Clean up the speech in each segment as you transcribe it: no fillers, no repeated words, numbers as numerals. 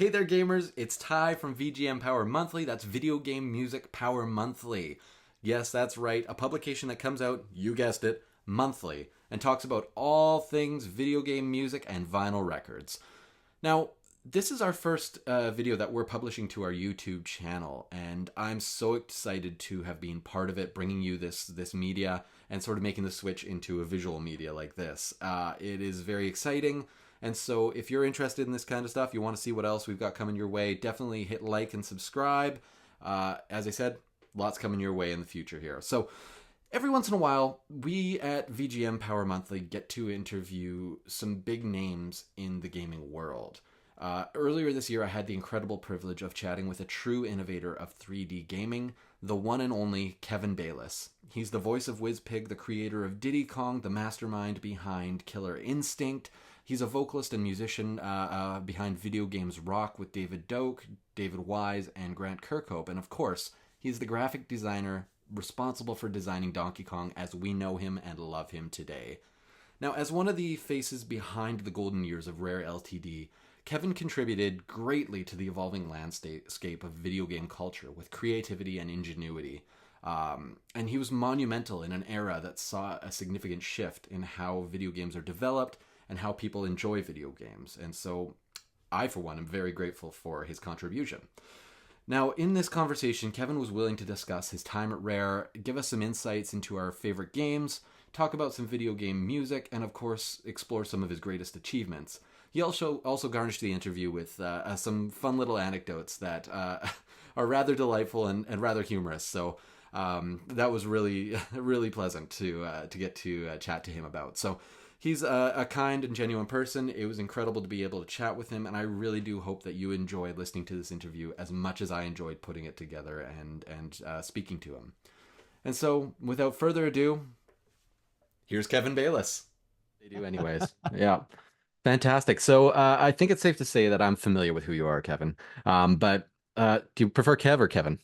Hey there gamers, it's Ty from VGM Power Monthly. That's Video Game Music Power Monthly. Yes, that's right, a publication that comes out, you guessed it, monthly, and talks about all things video game music and vinyl records. Now, this is our first video that we're publishing to our YouTube channel, and I'm so excited to have been part of it, bringing you this media and sort of making the switch into a visual media like this. It is very exciting. And so if you're interested in this kind of stuff, you want to see what else we've got coming your way, definitely hit like and subscribe. As I said, lots coming your way in the future here. So every once in a while, we at VGM Power Monthly get to interview some big names in the gaming world. Earlier this year, I had the incredible privilege of chatting with a true innovator of 3D gaming, the one and only Kevin Bayliss. He's the voice of Wizpig, the creator of Diddy Kong, the mastermind behind Killer Instinct. He's a vocalist and musician behind Video Games Rock with David Doak, David Wise, and Grant Kirkhope. And of course, he's the graphic designer responsible for designing Donkey Kong as we know him and love him today. Now, as one of the faces behind the golden years of Rare Ltd, Kevin contributed greatly to the evolving landscape of video game culture with creativity and ingenuity. And he was monumental in an era that saw a significant shift in how video games are developed and how people enjoy video games. And so I, for one, am very grateful for his contribution. Now, in this conversation, Kevin was willing to discuss his time at Rare, give us some insights into our favorite games, talk about some video game music, and of course, explore some of his greatest achievements. He also garnished the interview with some fun little anecdotes that are rather delightful and rather humorous. So that was really, really pleasant to get to chat to him about. So he's a kind and genuine person. It was incredible to be able to chat with him, and I really do hope that you enjoyed listening to this interview as much as I enjoyed putting it together and speaking to him. And so, without further ado, here's Kevin Bayliss. They do anyways. Yeah. Fantastic. So I think it's safe to say that I'm familiar with who you are, Kevin. But do you prefer Kev or Kevin?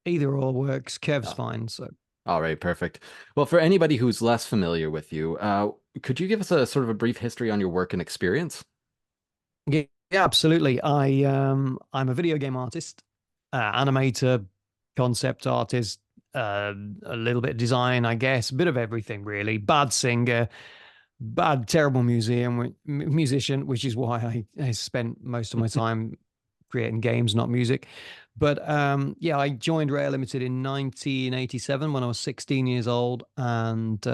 Either or works. Kev's fine. So. All right, perfect. Well, for anybody who's less familiar with you, could you give us a sort of a brief history on your work and experience? Yeah, absolutely. I'm a video game artist, animator, concept artist, a little bit of design, I guess, a bit of everything really. Bad singer, terrible musician, which is why I spent most of my time creating games, not music. But yeah, I joined Rare Ltd in 1987 when I was 16 years old, and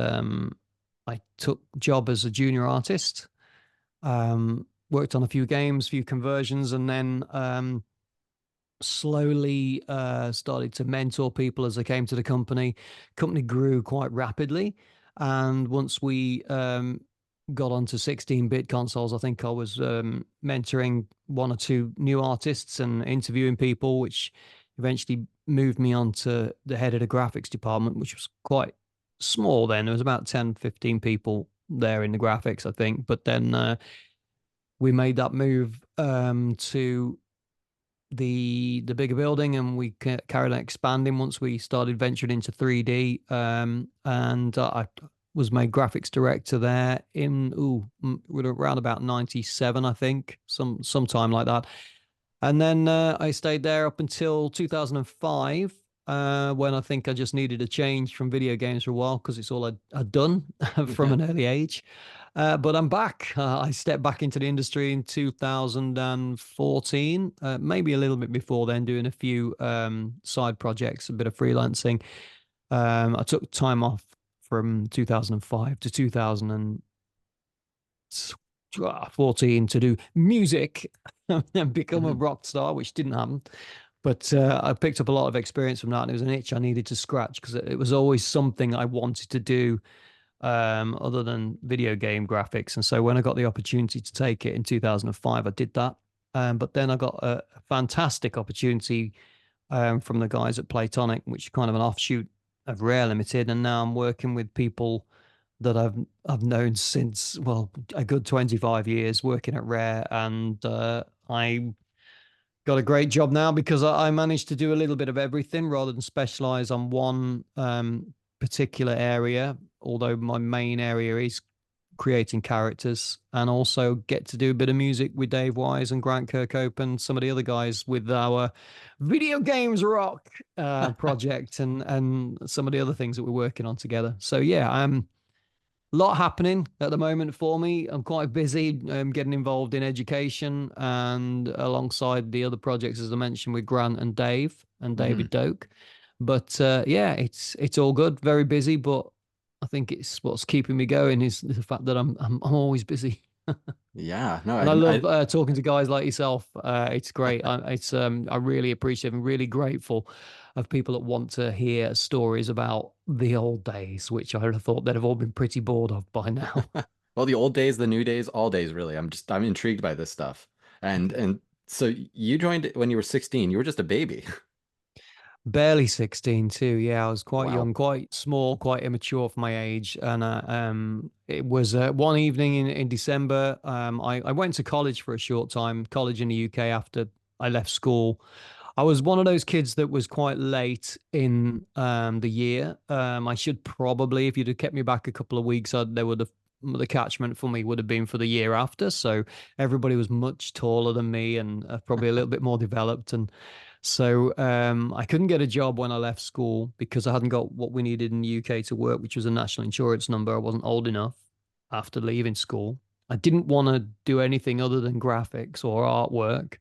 I took job as a junior artist, worked on a few games, few conversions, and then slowly started to mentor people as I came to the company. Company grew quite rapidly. And once we got onto 16-bit consoles, I think I was mentoring one or two new artists and interviewing people, which eventually moved me on to the head of the graphics department, which was quite small then. There was about 10, 15 people there in the graphics, I think. But then we made that move to the bigger building, and we carried on expanding once we started venturing into 3D. And I was made graphics director there in around about 97, I think, sometime like that. And then I stayed there up until 2005, when I think I just needed a change from video games for a while because it's all I'd done from an early age. But I'm back. I stepped back into the industry in 2014, maybe a little bit before then, doing a few side projects, a bit of freelancing. I took time off from 2005 to 2014 to do music and become a rock star, which didn't happen. But I picked up a lot of experience from that, and it was an itch I needed to scratch because it was always something I wanted to do other than video game graphics. And so when I got the opportunity to take it in 2005, I did that. But then I got a fantastic opportunity from the guys at Playtonic, which is kind of an offshoot of Rare Ltd. And now I'm working with people that I've known since, well, a good 25 years working at Rare. And I got a great job now because I managed to do a little bit of everything rather than specialize on one particular area, although my main area is creating characters, and also get to do a bit of music with Dave Wise and Grant Kirkhope and some of the other guys with our Video Games Rock project and some of the other things that we're working on together. So yeah, a lot happening at the moment for me. I'm quite busy getting involved in education and alongside the other projects, as I mentioned, with Grant and Dave and Mhm. David Doak. But yeah, it's all good. Very busy, but I think it's what's keeping me going is the fact that I'm always busy. Yeah, no, And I I love talking to guys like yourself. It's great. I really appreciate and really grateful of people that want to hear stories about the old days, which I would have thought they'd have all been pretty bored of by now. well, the old days, the new days, all days really. I'm intrigued by this stuff. And so you joined when you were 16. You were just a baby. Barely 16 too. Yeah, I was quite Wow. young, quite small, quite immature for my age. And it was one evening in December. I went to college for a short time, college in the UK after I left school. I was one of those kids that was quite late in the year. I should probably, if you'd have kept me back a couple of weeks, there would have the catchment for me would have been for the year after. So everybody was much taller than me and probably a little bit more developed. And so I couldn't get a job when I left school because I hadn't got what we needed in the UK to work, which was a national insurance number. I wasn't old enough after leaving school. I didn't want to do anything other than graphics or artwork.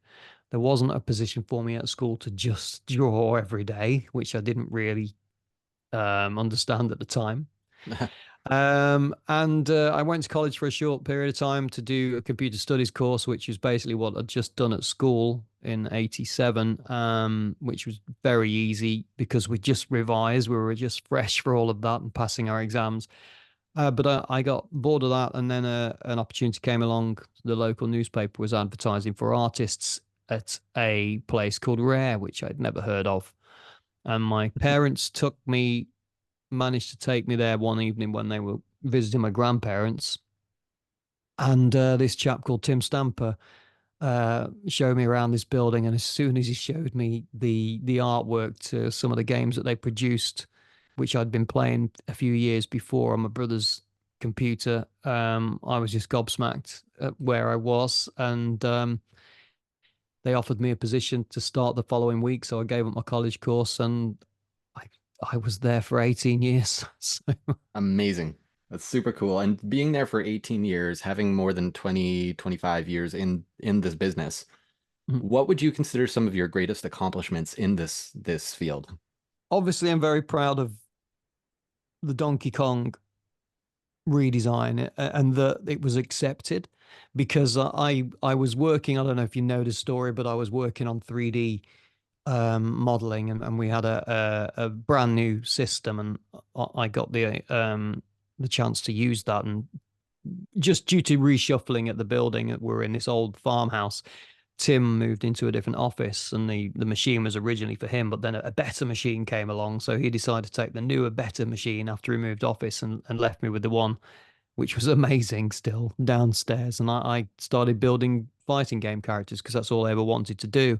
There wasn't a position for me at school to just draw every day, which I didn't really understand at the time. And I went to college for a short period of time to do a computer studies course, which is basically what I'd just done at school in '87, which was very easy because we just revised. We were just fresh for all of that and passing our exams. But I got bored of that, and then an opportunity came along. The local newspaper was advertising for artists at a place called Rare, which I'd never heard of. And my parents managed to take me there one evening when they were visiting my grandparents. And this chap called Tim Stamper showed me around this building. And as soon as he showed me the artwork to some of the games that they produced, which I'd been playing a few years before on my brother's computer, I was just gobsmacked at where I was. And they offered me a position to start the following week. So I gave up my college course and I, I was there for 18 years. So Amazing. That's super cool. And being there for 18 years, having more than 20, 25 years in this business, what would you consider some of your greatest accomplishments in this field? obviously, I'm very proud of the Donkey Kong redesign and that it was accepted because I was working. I don't know if you know the story, but I was working on 3D modeling and we had a brand new system and I got the chance to use that and just due to reshuffling at the building, we're in this old farmhouse. Tim moved into a different office and the machine was originally for him, but then a better machine came along. So he decided to take the newer, better machine after he moved office and left me with the one, which was amazing still downstairs. And I started building fighting game characters because that's all I ever wanted to do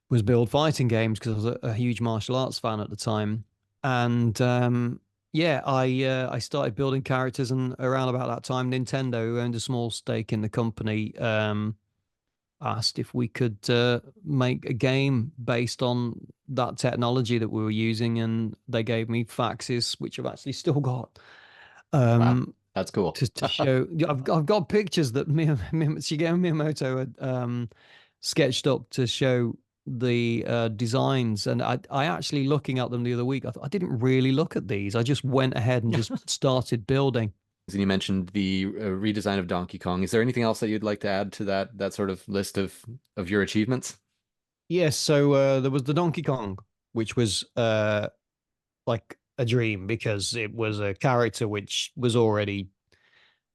was build fighting games because I was a huge martial arts fan at the time. And yeah, I started building characters, and around about that time, Nintendo, who owned a small stake in the company, asked if we could make a game based on that technology that we were using, and they gave me faxes, which I've actually still got. Wow, Um, that's cool. to show, I've got pictures that Shigeru Miyamoto had sketched up to show the designs, and I actually looking at them the other week. I didn't really look at these. I just went ahead and just started building. And you mentioned the redesign of Donkey Kong. Is there anything else that you'd like to add to that sort of list of your achievements? Yes, so there was the Donkey Kong, which was like a dream because it was a character which was already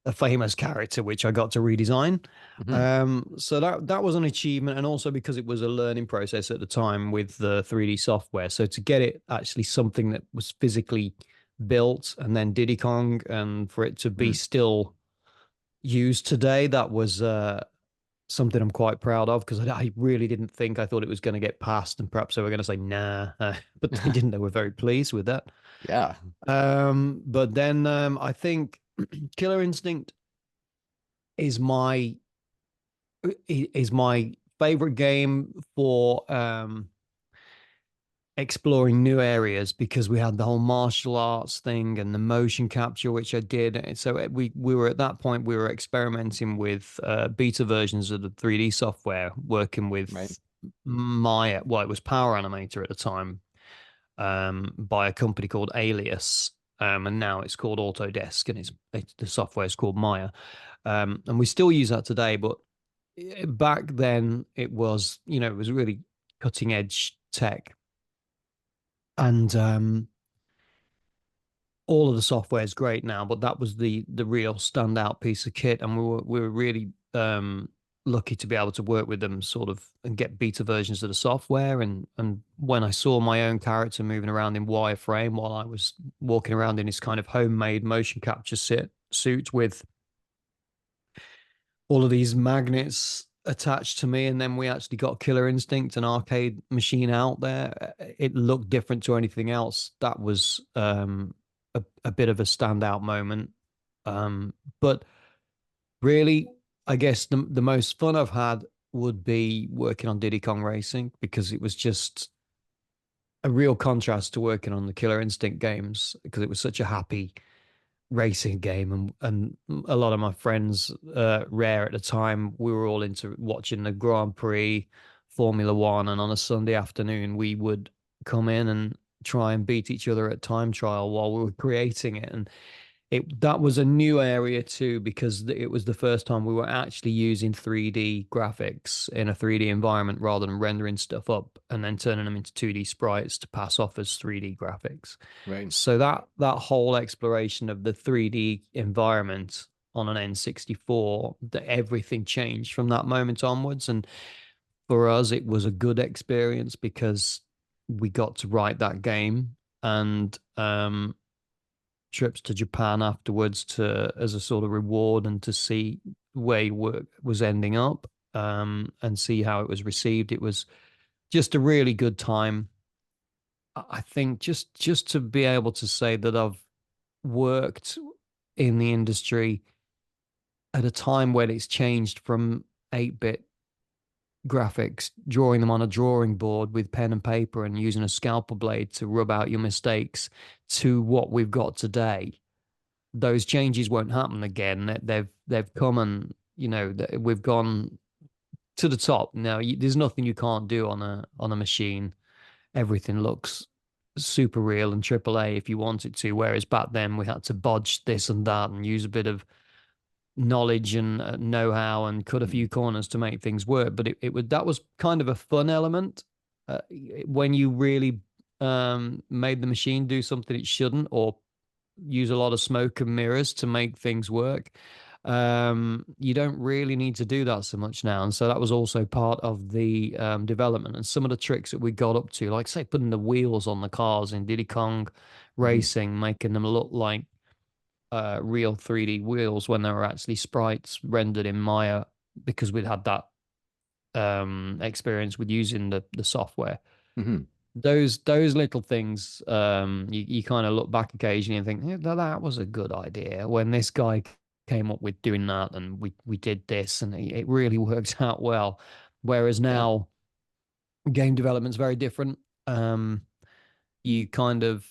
a famous character, which I got to redesign. Hmm. So that was an achievement, and also because it was a learning process at the time with the 3D software. So to get it actually something that was physically built, and then Diddy Kong, and for it to be still used today, that was something I'm quite proud of because I really didn't think I thought it was going to get passed, and perhaps they were going to say nah, but they didn't. They were very pleased with that. Yeah. But then I think Killer Instinct is my favorite game for exploring new areas because we had the whole martial arts thing and the motion capture, which I did. And so we were at that point we were experimenting with beta versions of the 3D software, working Right. with Maya. Well, it was Power Animator at the time, by a company called Alias. And now it's called Autodesk, and the software is called Maya. And we still use that today, but back then it was, it was really cutting edge tech. And all of the software is great now, but that was the real standout piece of kit, and we were really lucky to be able to work with them, sort of, and get beta versions of the software. And when I saw my own character moving around in wireframe while I was walking around in this kind of homemade motion capture suit with all of these magnets attached to me, and then we actually got Killer Instinct, an arcade machine out there. It looked different to anything else. That was a bit of a standout moment. But really, I guess the most fun I've had would be working on Diddy Kong Racing, because it was just a real contrast to working on the Killer Instinct games, because it was such a happy racing game. And a lot of my friends, Rare at the time, we were all into watching the Grand Prix, Formula One, and on a Sunday afternoon we would come in and try and beat each other at time trial while we were creating it. And that was a new area too, because it was the first time we were actually using 3D graphics in a 3D environment rather than rendering stuff up and then turning them into 2D sprites to pass off as 3D graphics. Right. So that whole exploration of the 3D environment on an N64, that everything changed from that moment onwards. And for us, it was a good experience because we got to write that game, and trips to Japan afterwards to as a sort of reward, and to see where work was ending up, and see how it was received. It was just a really good time. I think just to be able to say that I've worked in the industry at a time when it's changed from 8-bit graphics, drawing them on a drawing board with pen and paper and using a scalpel blade to rub out your mistakes, to what we've got today. Those changes won't happen again. They've come, and we've gone to the top now. There's nothing you can't do on a machine. Everything looks super real and AAA if you want it to. Whereas back then we had to bodge this and that and use a bit of knowledge and know-how and cut a few corners to make things work. But that was kind of a fun element, when you really made the machine do something it shouldn't, or use a lot of smoke and mirrors to make things work. You don't really need to do that so much now. And so that was also part of the development. And some of the tricks that we got up to, like say putting the wheels on the cars in Diddy Kong Racing, making them look like real 3D wheels when they were actually sprites rendered in Maya, because we'd had that experience with using the software. Mm-hmm. Those little things, you kind of look back occasionally and think, yeah, that was a good idea when this guy came up with doing that, and we did this, and it really worked out well. Whereas Yeah. now, game development's very different. You kind of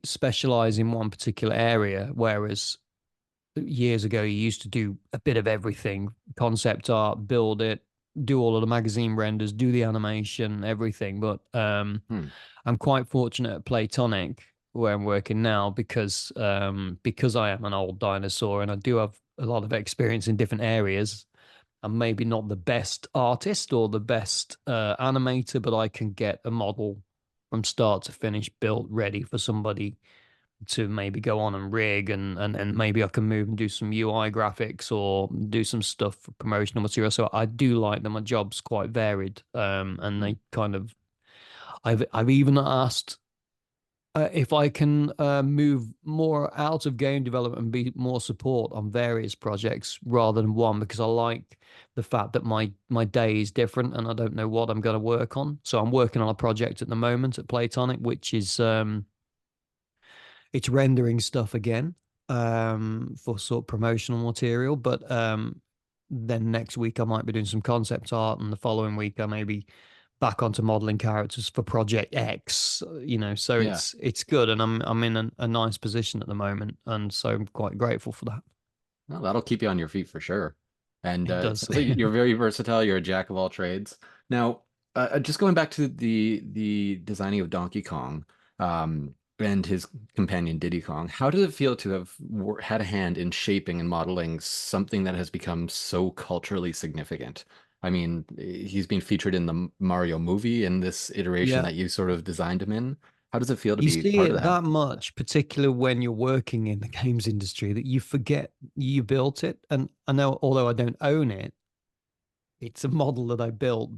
specialize in one particular area, whereas years ago you used to do a bit of everything: concept art, build it, do all of the magazine renders, do the animation, everything. But I'm quite fortunate at Playtonic, where I'm working now, because I am an old dinosaur and I do have a lot of experience in different areas. I'm maybe not the best artist or the best animator, but I can get a model from start to finish built, ready for somebody to maybe go on and rig, and maybe I can move and do some UI graphics or do some stuff for promotional material. So I do like that my job's quite varied, and they kind of I've even asked if I can move more out of game development and be more support on various projects rather than one, because I like the fact that my day is different and I don't know what I'm going to work on. So I'm working on a project at the moment at Playtonic, which is it's rendering stuff again. for sort of promotional material. But then next week I might be doing some concept art, and the following week I may be back onto modeling characters for Project X. So Yeah. it's good, and I'm in a nice position at the moment, and so I'm quite grateful for that. Well, that'll keep you on your feet for sure. And It it does. sounds like you're very versatile. You're a jack of all trades. Now, just going back to the designing of Donkey Kong, and his companion Diddy Kong, how does it feel to have had a hand in shaping and modeling something that has become so culturally significant? I mean, he's been featured in the Mario movie in this iteration Yeah. that you sort of designed him in. How does it feel to You be see part of it that? that much, particularly when you're working in the games industry, that you forget you built it. And I know, although I don't own it, it's a model that I built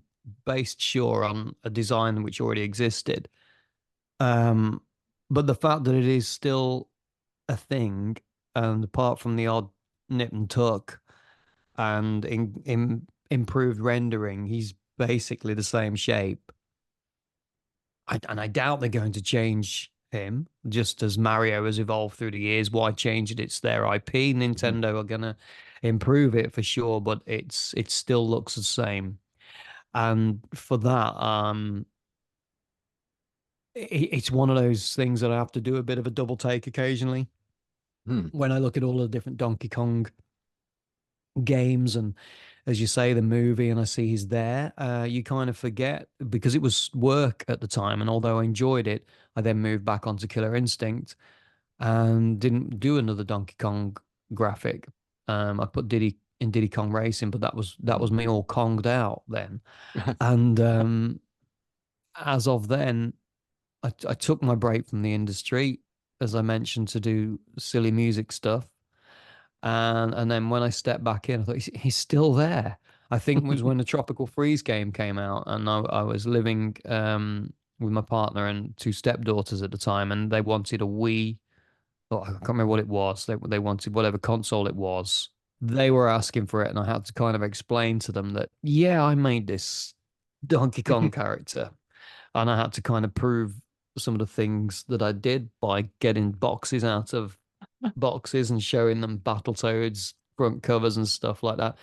based sure on a design which already existed. Um, but the fact that it is still a thing, and apart from the odd nip and tuck and in improved rendering, he's basically the same shape. And I doubt they're going to change him, just as Mario has evolved through the years. Why change it? It's their IP. Mhm. Nintendo are gonna improve it for sure, but it still looks the same. And for that, it's one of those things that I have to do a bit of a double take occasionally Hmm. when I look at all the different Donkey Kong games and, as you say, the movie, and I see he's there. You kind of forget because it was work at the time, and although I enjoyed it, I then moved back onto Killer Instinct and didn't do another Donkey Kong graphic. I put Diddy in Diddy Kong Racing, but that was me all Konged out then. And as of then, I took my break from the industry, as I mentioned, to do silly music stuff. And then when I stepped back in, I thought he's still there. I think it was when the Tropical Freeze game came out, and I was living with my partner and two stepdaughters at the time, and they wanted a Wii. Oh, I can't remember what it was. They wanted whatever console it was. They were asking for it, and I had to kind of explain to them that, yeah, I made this Donkey Kong character, and I had to kind of prove some of the things that I did by getting boxes out of boxes and showing them Battletoads front covers and stuff like that.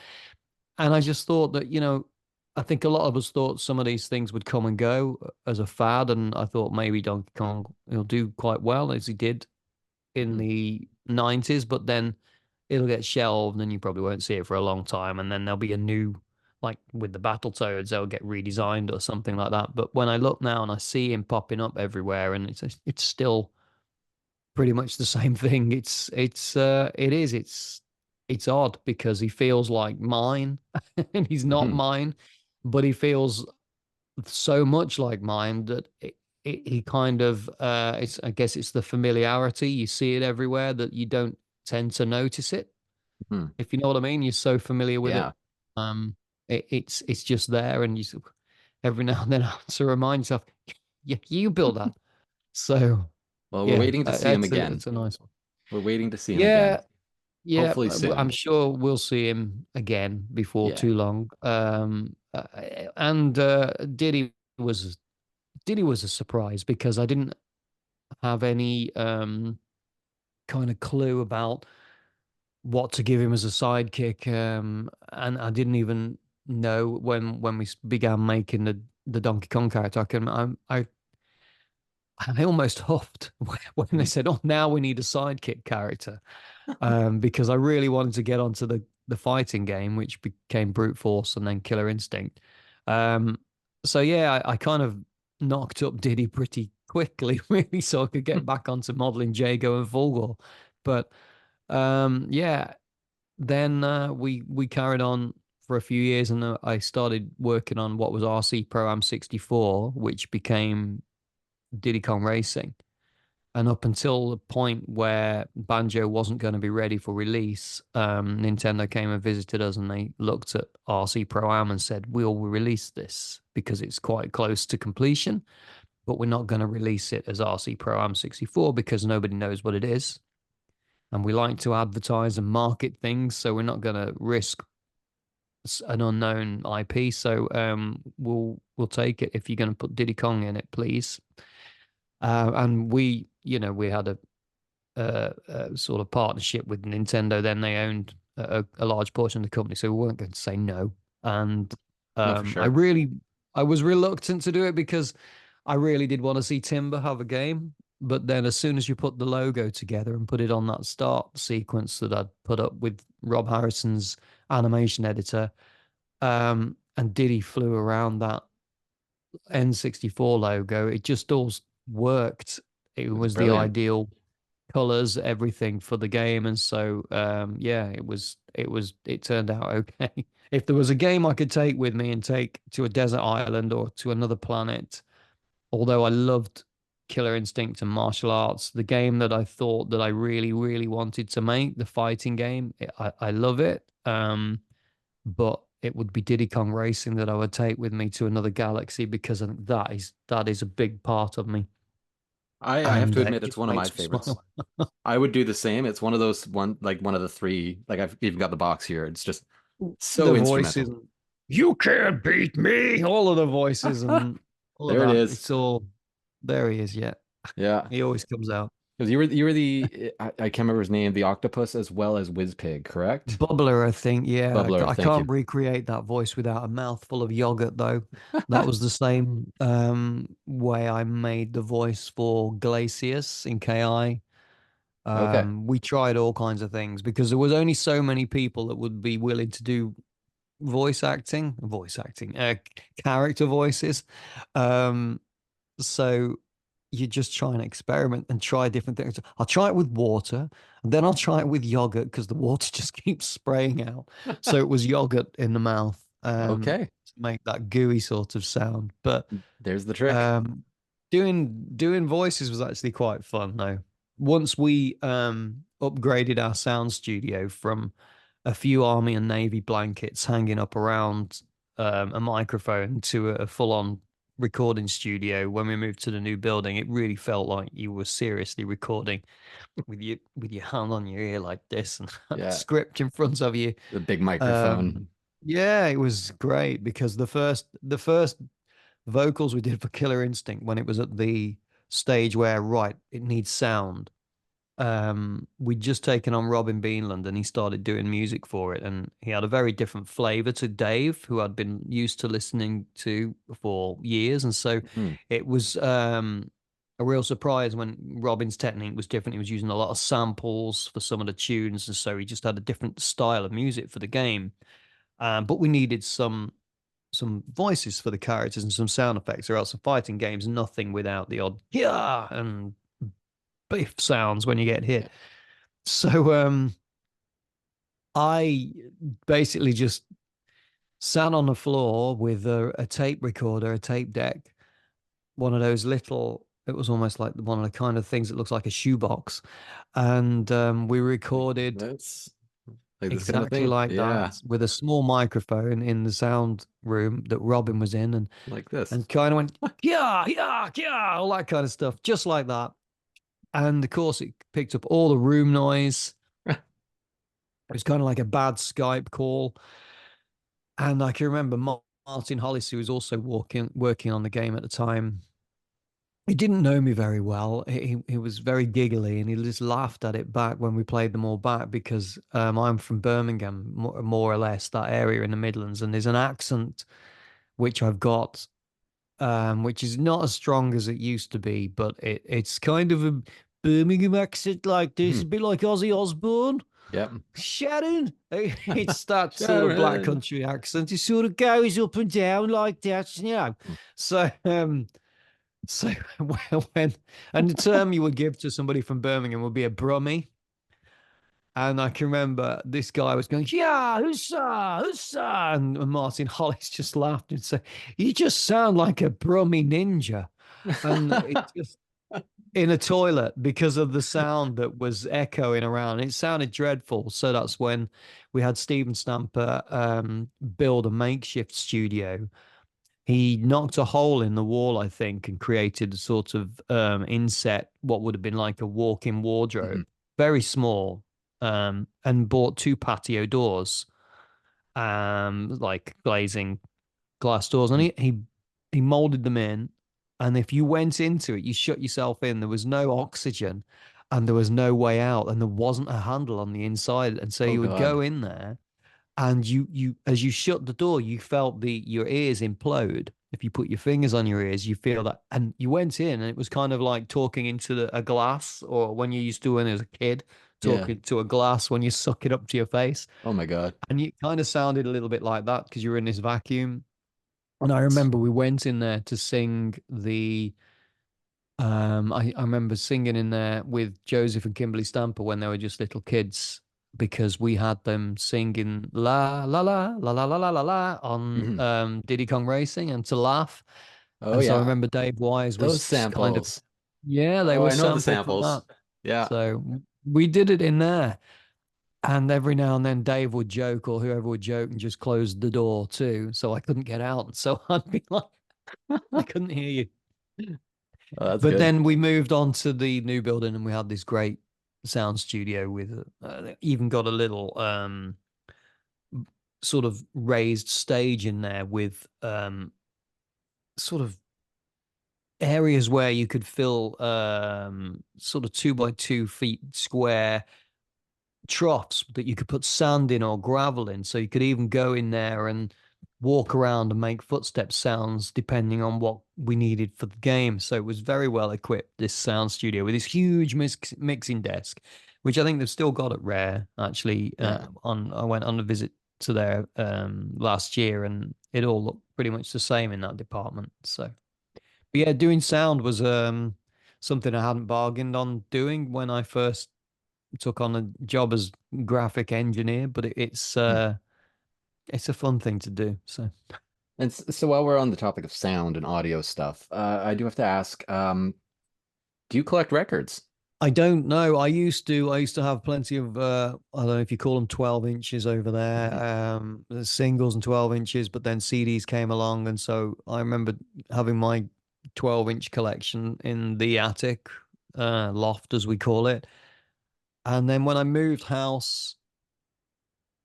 And I just thought that, I think a lot of us thought some of these things would come and go as a fad, and I thought maybe Donkey Kong will do quite well as he did in Mhm. the 90s, but then it'll get shelved and you probably won't see it for a long time. And then there'll be a new, like with the Battletoads, they'll get redesigned or something like that. But when I look now and I see him popping up everywhere, and it's still pretty much the same thing. It's odd because he feels like mine and he's not Mhm. mine, but he feels so much like mine that he kind of it's I guess it's the familiarity. You see it everywhere that you don't tend to notice it. Mhm. If you know what I mean, you're so familiar with Yeah. it. It's just there, and every now and then have to remind yourself, yeah, you built that. So Well, we're yeah, waiting to see him again. it's a nice one. We're waiting to see him again. Yeah, yeah, Hopefully I'm soon. sure we'll see him again before Yeah. too long. And Diddy was a surprise because I didn't have any kind of clue about what to give him as a sidekick, and I didn't even know when we began making the Donkey Kong character. I almost huffed when they Mhm. said, "Oh, now we need a sidekick character," because I really wanted to get onto the fighting game, which became Brute Force and then Killer Instinct. Um, so yeah, I kind of knocked up Diddy pretty quickly, really, so I could get back onto modeling Jago and Fulgor. But yeah, then we carried on for a few years, and I started working on what was RC Pro Am 64, which became Diddy Kong Racing. And up until the point where Banjo wasn't going to be ready for release, Nintendo came and visited us, and they looked at RC Pro Am and said, "We'll release this because it's quite close to completion, but we're not going to release it as RC Pro Am 64 because nobody knows what it is. And we like to advertise and market things, so we're not going to risk an unknown IP. So we'll take it if you're going to put Diddy Kong in it, please." And we had sort of partnership with Nintendo. Then they owned a large portion of the company, so we weren't going to say no. And No, for I sure. really, I was reluctant to do it because I really did want to see Timber have a game. But then, as soon as you put the logo together and put it on that start sequence that I'd put up with Rob Harrison's animation editor, and Diddy flew around that N64 logo, it just all worked. It It was was the brilliant. ideal colors, everything for the game, and so yeah, it turned out okay. If there was a game I could take with me and take to a desert island or to another planet, although I loved Killer Instinct and martial arts, the game that I thought that I really, really wanted to make, the fighting game, I love it. But it would be Diddy Kong Racing that I would take with me to another galaxy because I think that is a big part of me, I have and to admit it it's just one of my makes me favorites. smile. I would do the same. It's one of those one of the three. Like I've even got the box here. It's just The so voices, instrumental. you can't beat me. All of the voices and all of There it that. is. It's all there. He is. Yeah, Yeah. he always comes out. Because you were the I can't remember his name, the octopus as well as Wizpig, correct? Bubbler, I think. Yeah, Bubbler, I thank you. can't recreate that voice without a mouthful of yogurt, though. That was the same way I made the voice for Glacius in KI. Okay. We tried all kinds of things because there was only so many people that would be willing to do character voices. Um, so you just try and experiment and try different things. I'll try it with water, and then I'll try it with yogurt because the water just keeps spraying out. So it was yogurt in the mouth Okay. to make that gooey sort of sound. But There's the trick. um, doing voices was actually quite fun though. Once we upgraded our sound studio from a few Army and Navy blankets hanging up around a microphone to a full-on recording studio, when we moved to the new building, it really felt like you were seriously recording with your hand on your ear like this and a Yeah. script in front of you. The big microphone. Um, yeah, it was great because the first vocals we did for Killer Instinct, when it was at the stage where, right, it needs sound, we'd just taken on Robin Beanland and he started doing music for it, and he had a very different flavor to Dave, who I'd been used to listening to for years. And so Hmm. it was a real surprise when Robin's technique was different. He was using a lot of samples for some of the tunes, and so he just had a different style of music for the game. But we needed some voices for the characters and some sound effects, or else a fighting game's nothing without the odd yeah and biff sounds when you get hit. So I basically just sat on the floor with a tape recorder, a tape deck, one of those little. It was almost like one of the kind of things that looks like a shoebox, and we recorded That's like this kind of exactly thing. like Yeah. that with a small microphone in the sound room that Robin was in, Like this. and kind of went yeah, yeah, yeah, all that kind of stuff, just like that. And of course, it picked up all the room noise. It was kind of like a bad Skype call. And I can remember Martin Hollis, who was also working on the game at the time. He didn't know me very well. He was very giggly, and he just laughed at it back when we played them all back because I'm from Birmingham, more or less, that area in the Midlands. And there's an accent which I've got, which is not as strong as it used to be, but it's kind of a Birmingham accent like this, Hmm. a bit like Ozzy Osbourne. Yep. Sharon. It's that sort of black Sharon. country accent. It sort of goes up and down like that, you know. Hmm. So, so when and the term you would give to somebody from Birmingham would be a brummie. And I can remember this guy was going, yeah, hussa, hussa. And Martin Hollis just laughed and said, you just sound like a Brummie ninja. And it just in a toilet because of the sound that was echoing around. It sounded dreadful. So that's when we had Stephen Stamper build a makeshift studio. He knocked a hole in the wall, I think, and created a sort of inset, what would have been like a walk-in Mhm. wardrobe, very small, and bought two patio doors, like glazing glass doors, and Mhm. he molded them in. And if you went into it, you shut yourself in. There was no oxygen, and there was no way out, and there wasn't a handle on the inside, and so Oh you would God. go in there, and you as you shut the door, you felt the your ears implode. If you put your fingers on your ears, you feel that, and you went in, and it was kind of like talking into a glass, or when you used to when as a kid, Yeah. talking to a glass when you suck it up to your face, Oh my God. and it kind of sounded a little bit like that because you were in this vacuum. And I remember we went in there to sing the I remember singing in there with Joseph and Kimberly Stamper when they were just little kids because we had them singing la la la la la la la la la on Hmm. Diddy Kong Racing and to laugh. Oh And so I yeah. remember Dave Wise Those was kind of, samples. yeah, they Oh, were I know the sampled from samples. that. Yeah. So we did it in there. And every now and then Dave would joke or whoever would joke and just close the door too. So I couldn't get out. And so I'd be like, I couldn't hear you. Oh, that's But good. then we moved on to the new building and we had this great sound studio with even got a little sort of raised stage in there with sort of areas where you could fill sort of 2 by 2 feet square troughs that you could put sand in or gravel in. So you could even go in there and walk around and make footstep sounds depending on what we needed for the game. So it was very well equipped, this sound studio with this huge mixing desk, which I think they've still got at Rare. Actually, Yeah. I went on a visit to there last year, and it all looked pretty much the same in that department. So, but yeah, doing sound was something I hadn't bargained on doing when I first took on a job as graphic engineer, but Hmm. it's a fun thing to do. So And so while we're on the topic of sound and audio stuff, I do have to ask, do you collect records? I don't know. I used to have plenty of I don't know if you call them 12 inches over there. Mhm. There's singles and 12 inches, but then CDs came along, and so I remember having my 12-inch collection in the attic, loft as we call it. And then when I moved house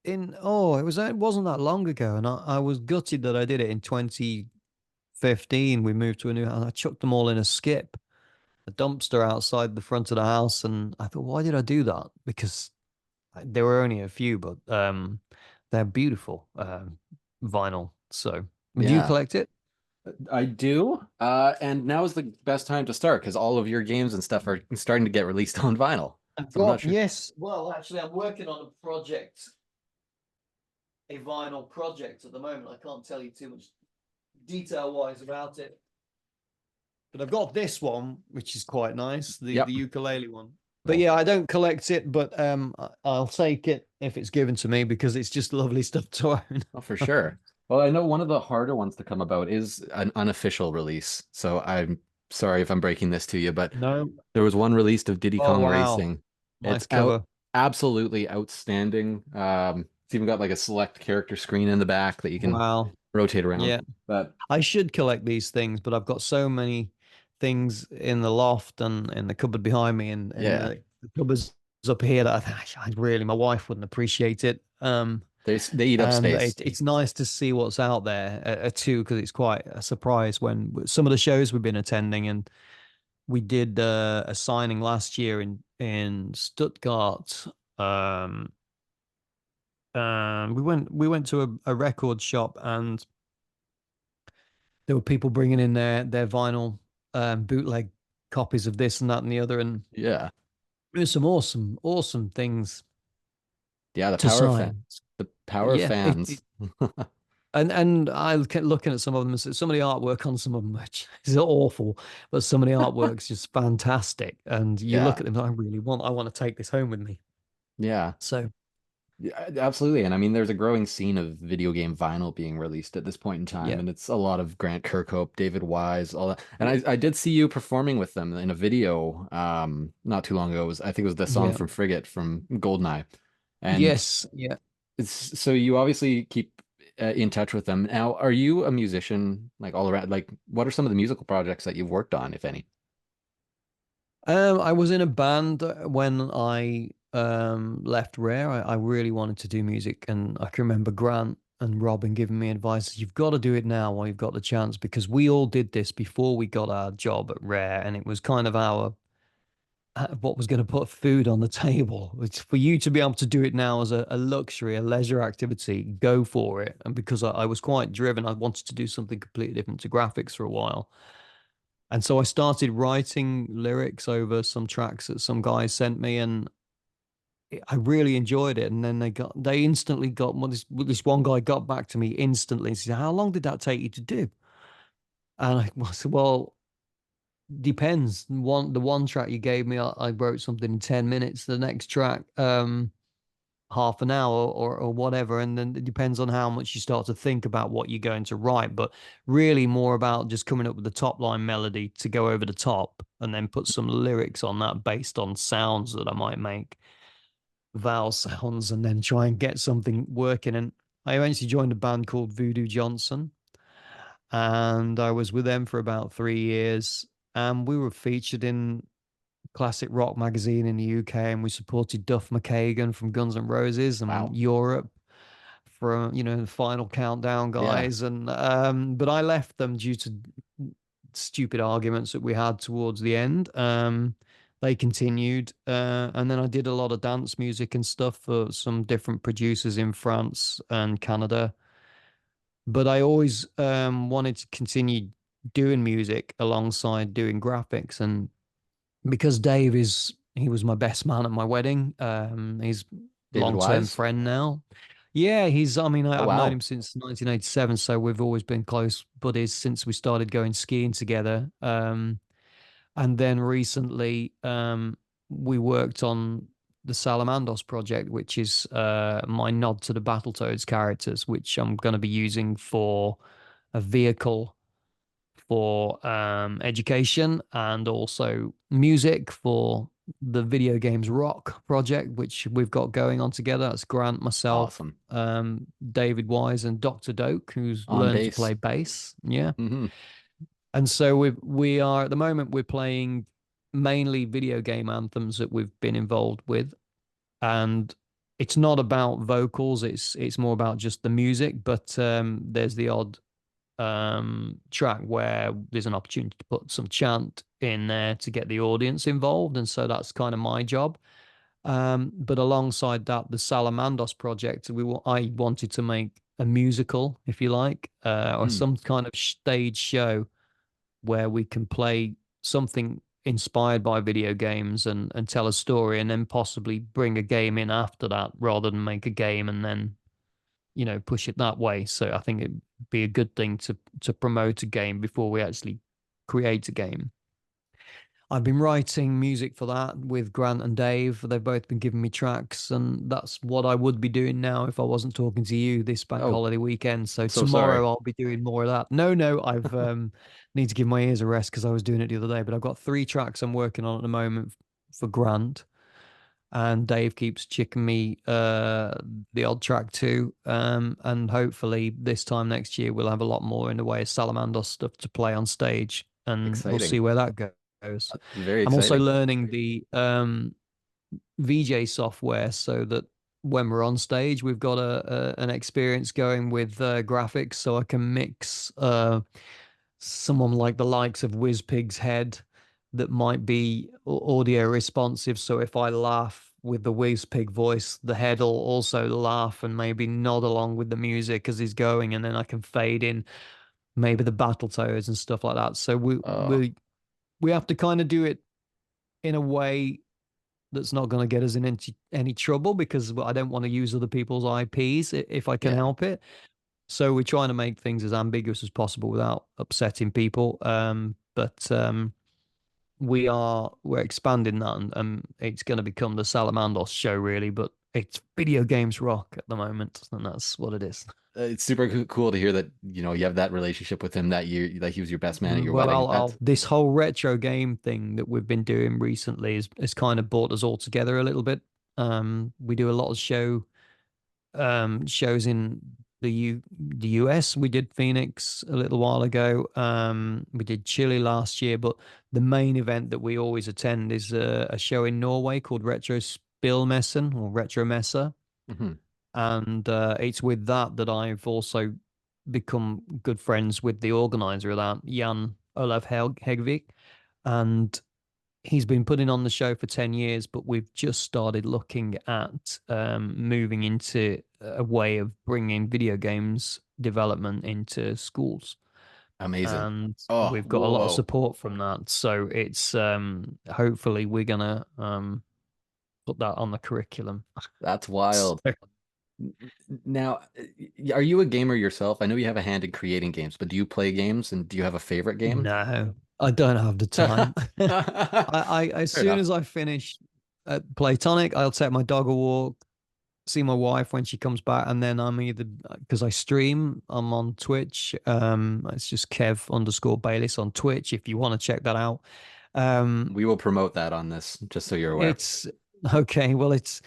it wasn't that long ago, and I was gutted that I did it in 2015. We moved to a new house. I chucked them all in a skip, a dumpster outside the front of the house, and I thought, why did I do that? Because there were only a few, but they're beautiful vinyl. So, do you Yeah, collect it? I do. And now is the best time to start because all of your games and stuff are starting to get released on vinyl. I've So I'm not got, sure. yes. Well, actually, I'm working on a vinyl project at the moment. I can't tell you too much detail wise about it. But I've got this one, which is quite nice, the Yep. ukulele one. But Oh, yeah, I don't collect it, but I'll take it if it's given to me because it's just lovely stuff to own. oh, for sure. Well, I know one of the harder ones to come about is an unofficial release. So I'm sorry if I'm breaking this to you, but No. there was one released of Diddy Oh Kong wow. Racing. It's Nice out cover. absolutely outstanding. It's even got like a select character screen in the back that you can Wow. rotate around. Yeah. But I should collect these things, but I've got so many things in the loft and in the cupboard behind me and in yeah, the cupboards up here that I really my wife wouldn't appreciate it. they eat up And space. it's nice to see what's out there too, because it's quite a surprise when some of the shows we've been attending, and we did a signing last year in Stuttgart. Um, we went to a record shop, and there were people bringing in their vinyl bootleg copies of this and that and the other, and Yeah. there's some awesome things Yeah, the to power of fan, sign. the power of Yeah, fans. and I kept looking at some of them. Some of the artwork on some of them which is awful, but some of the artwork's just fantastic. And you look Yeah. at them, I want to take this home with me. Yeah. So Yeah, absolutely. And I mean, there's a growing scene of video game vinyl being released at this point in time, yeah, and it's a lot of Grant Kirkhope, David Wise, all that. And I did see you performing with them in a video not too long ago. I think it was the song yeah, from Frigate from Goldeneye. And yes, yeah. it's so you obviously keep in touch with them. Now, are you a musician like all around? Like, what are some of the musical projects that you've worked on, if any? I was in a band when I left Rare. I really wanted to do music, and I can remember Grant and Robin giving me advice. You've got to do it now while you've got the chance, because we all did this before we got our job at Rare, and it was kind of our what was going to put food on the table. It's for you to be able to do it now as a luxury, a leisure activity, go for it. And because I was quite driven, I wanted to do something completely different to graphics for a while. And so I started writing lyrics over some tracks that some guys sent me, and I really enjoyed it. And then they instantly got, well, this one guy got back to me instantly and said, "How long did that take you to do?" And I said, "Well, depends. The one track you gave me, I wrote something in 10 minutes. The next track, half an hour or whatever. And then it depends on how much you start to think about what you're going to write, but really more about just coming up with the top line melody to go over the top and then put some lyrics on that based on sounds that I might make, vowel sounds, and then try and get something working." And I eventually joined a band called Voodoo Johnson, and I was with them for about 3 years. And we were featured in Classic Rock magazine in the UK, and we supported Duff McKagan from Guns N' Roses and Wow. Europe from, the Final Countdown Yeah. guys. And but I left them due to stupid arguments that we had towards the end. They continued, and then I did a lot of dance music and stuff for some different producers in France and Canada. But I always wanted to continue doing music alongside doing graphics. And because he was my best man at my wedding. He's David long-term Wise. friend now. Yeah, I mean, Oh I've known wow. him since 1987, so we've always been close buddies since we started going skiing together. And then recently, we worked on the Salamandos project, which is my nod to the Battletoads characters, which I'm going to be using for a vehicle for education and also music for the video games rock project, which we've got going on together. That's Grant, myself, Awesome. David Wise, and Dr. Doak, who's On learned to bass. play bass. Yeah. Hmm. And so we are at the moment we're playing mainly video game anthems that we've been involved with. And it's not about vocals, it's more about just the music, but there's the odd track where there's an opportunity to put some chant in there to get the audience involved, and so that's kind of my job. But alongside that, the Salamandos project, I wanted to make a musical, if you like, or Mm. some kind of stage show where we can play something inspired by video games and tell a story, and then possibly bring a game in after that, rather than make a game and then push it that way. So I think it'd be a good thing to promote a game before we actually create a game. I've been writing music for that with Grant and Dave. They've both been giving me tracks, and that's what I would be doing now if I wasn't talking to you this bank Oh, holiday weekend. So I'm so sorry. tomorrow I'll be doing more of that. No, I've need to give my ears a rest because I was doing it the other day. But I've got 3 tracks I'm working on at the moment for Grant, and Dave keeps chicking me the odd track too. And hopefully this time next year we'll have a lot more in the way of Salamandos stuff to play on stage, and we'll see Exciting. where that goes. Very I'm also exciting. learning the VJ software so that when we're on stage, we've got an experience going with graphics, so I can mix someone like the likes of Wizpig's head that might be audio responsive. So if I laugh with the Wizpig voice, the head will also laugh and maybe nod along with the music as he's going, and then I can fade in maybe the Battletoads and stuff like that. So we Oh, we we have to kind of do it in a way that's not going to get us in any trouble, because I don't want to use other people's IPs if I can yeah. help it. So we're trying to make things as ambiguous as possible without upsetting people. But we're expanding that, and it's going to become the Salamandos show really, but it's video games rock at the moment, and that's what it is. It's super cool to hear that, you have that relationship with him, that like he was your best man at your Well, wedding. That's this whole retro game thing that we've been doing recently has kind of brought us all together a little bit. We do a lot of shows in the US. We did Phoenix a little while ago. We did Chile last year, but the main event that we always attend is a show in Norway called Retro Spillmessen or Retro Messa. mhm. And it's with that I've also become good friends with the organizer of that, Jan Olav Hegvik. And he's been putting on the show for 10 years, but we've just started looking at moving into a way of bringing video games development into schools. Amazing. And Oh, we've got a lot of whoa. support from that. So it's hopefully we're gonna put that on the curriculum. That's wild. So, Now, are you a gamer yourself? I know you have a hand in creating games, but do you play games and do you have a favorite game? no, I don't have the time. I as Fair soon enough. as I finish at Platonic, I'll take my dog a walk, see my wife when she comes back, and then I'm either because I stream, I'm on Twitch. It's just Kev_Bayliss on Twitch if you want to check that out. Um, We will promote that on this, just so you're aware. it's okay. Well, it's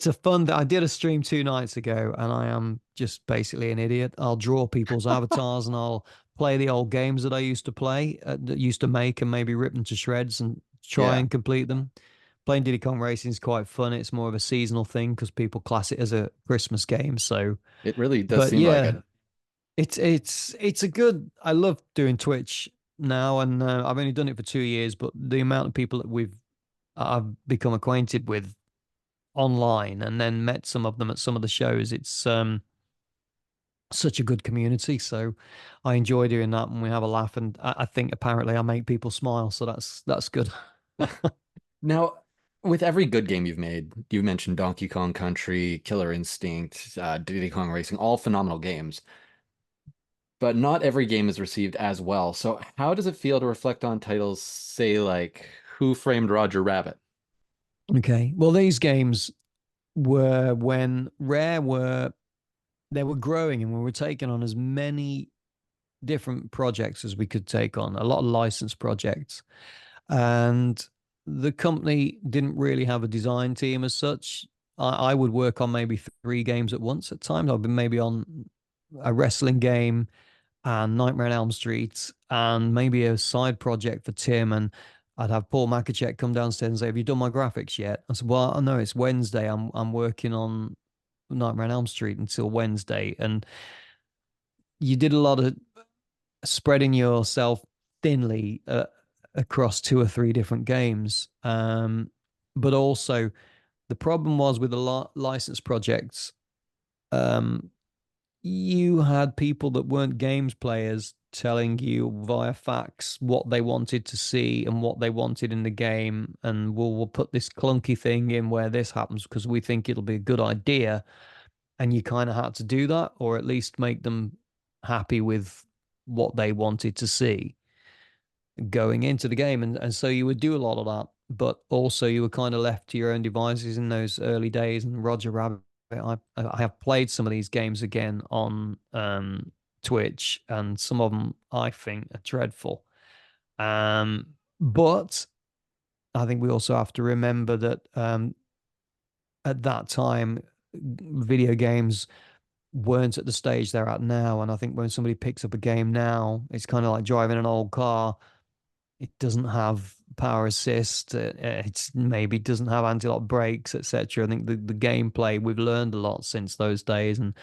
a fun that I did a stream 2 nights ago, and I am just basically an idiot. I'll draw people's avatars and I'll play the old games that I used to play, that used to make, and maybe rip them to shreds and try Yeah, and complete them. Playing Diddy Kong Racing is quite fun. It's more of a seasonal thing because people class it as a Christmas game. So, it really does but seem like it. yeah, it's a good. I love doing Twitch now, and I've only done it for 2 years, but the amount of people that I've become acquainted with online and then met some of them at some of the shows. It's such a good community. So I enjoy doing that and we have a laugh. And I think apparently I make people smile. So that's good. Now, with every good game you've made, you mentioned Donkey Kong Country, Killer Instinct, Diddy Kong Racing, all phenomenal games. But not every game is received as well. So how does it feel to reflect on titles, say like Who Framed Roger Rabbit? Okay. Well, these games were when Rare were they were growing and we were taking on as many different projects as we could take on, a lot of licensed projects. And the company didn't really have a design team as such. I would work on maybe 3 games at once at times. I've been maybe on a wrestling game and Nightmare on Elm Street and maybe a side project for Tim. And I'd have Paul Makachek come downstairs and say, "Have you done my graphics yet?" I said, "Well, no, it's Wednesday. I'm working on Nightmare on Elm Street until Wednesday." And you did a lot of spreading yourself thinly across 2 or 3 different games. But also, the problem was with the license projects, um, you had people that weren't games players telling you via fax what they wanted to see and what they wanted in the game. And we'll put this clunky thing in where this happens because we think it'll be a good idea. And you kind of had to do that, or at least make them happy with what they wanted to see going into the game. And so you would do a lot of that, but also you were kind of left to your own devices in those early days. And Roger Rabbit, I have played some of these games again on Twitch, and some of them I think are dreadful. But I think we also have to remember that at that time, video games weren't at the stage they're at now. And I think when somebody picks up a game now, it's kind of like driving an old car. It doesn't have power assist. It's maybe doesn't have anti-lock brakes, etc. I think the gameplay we've learned a lot since those days. And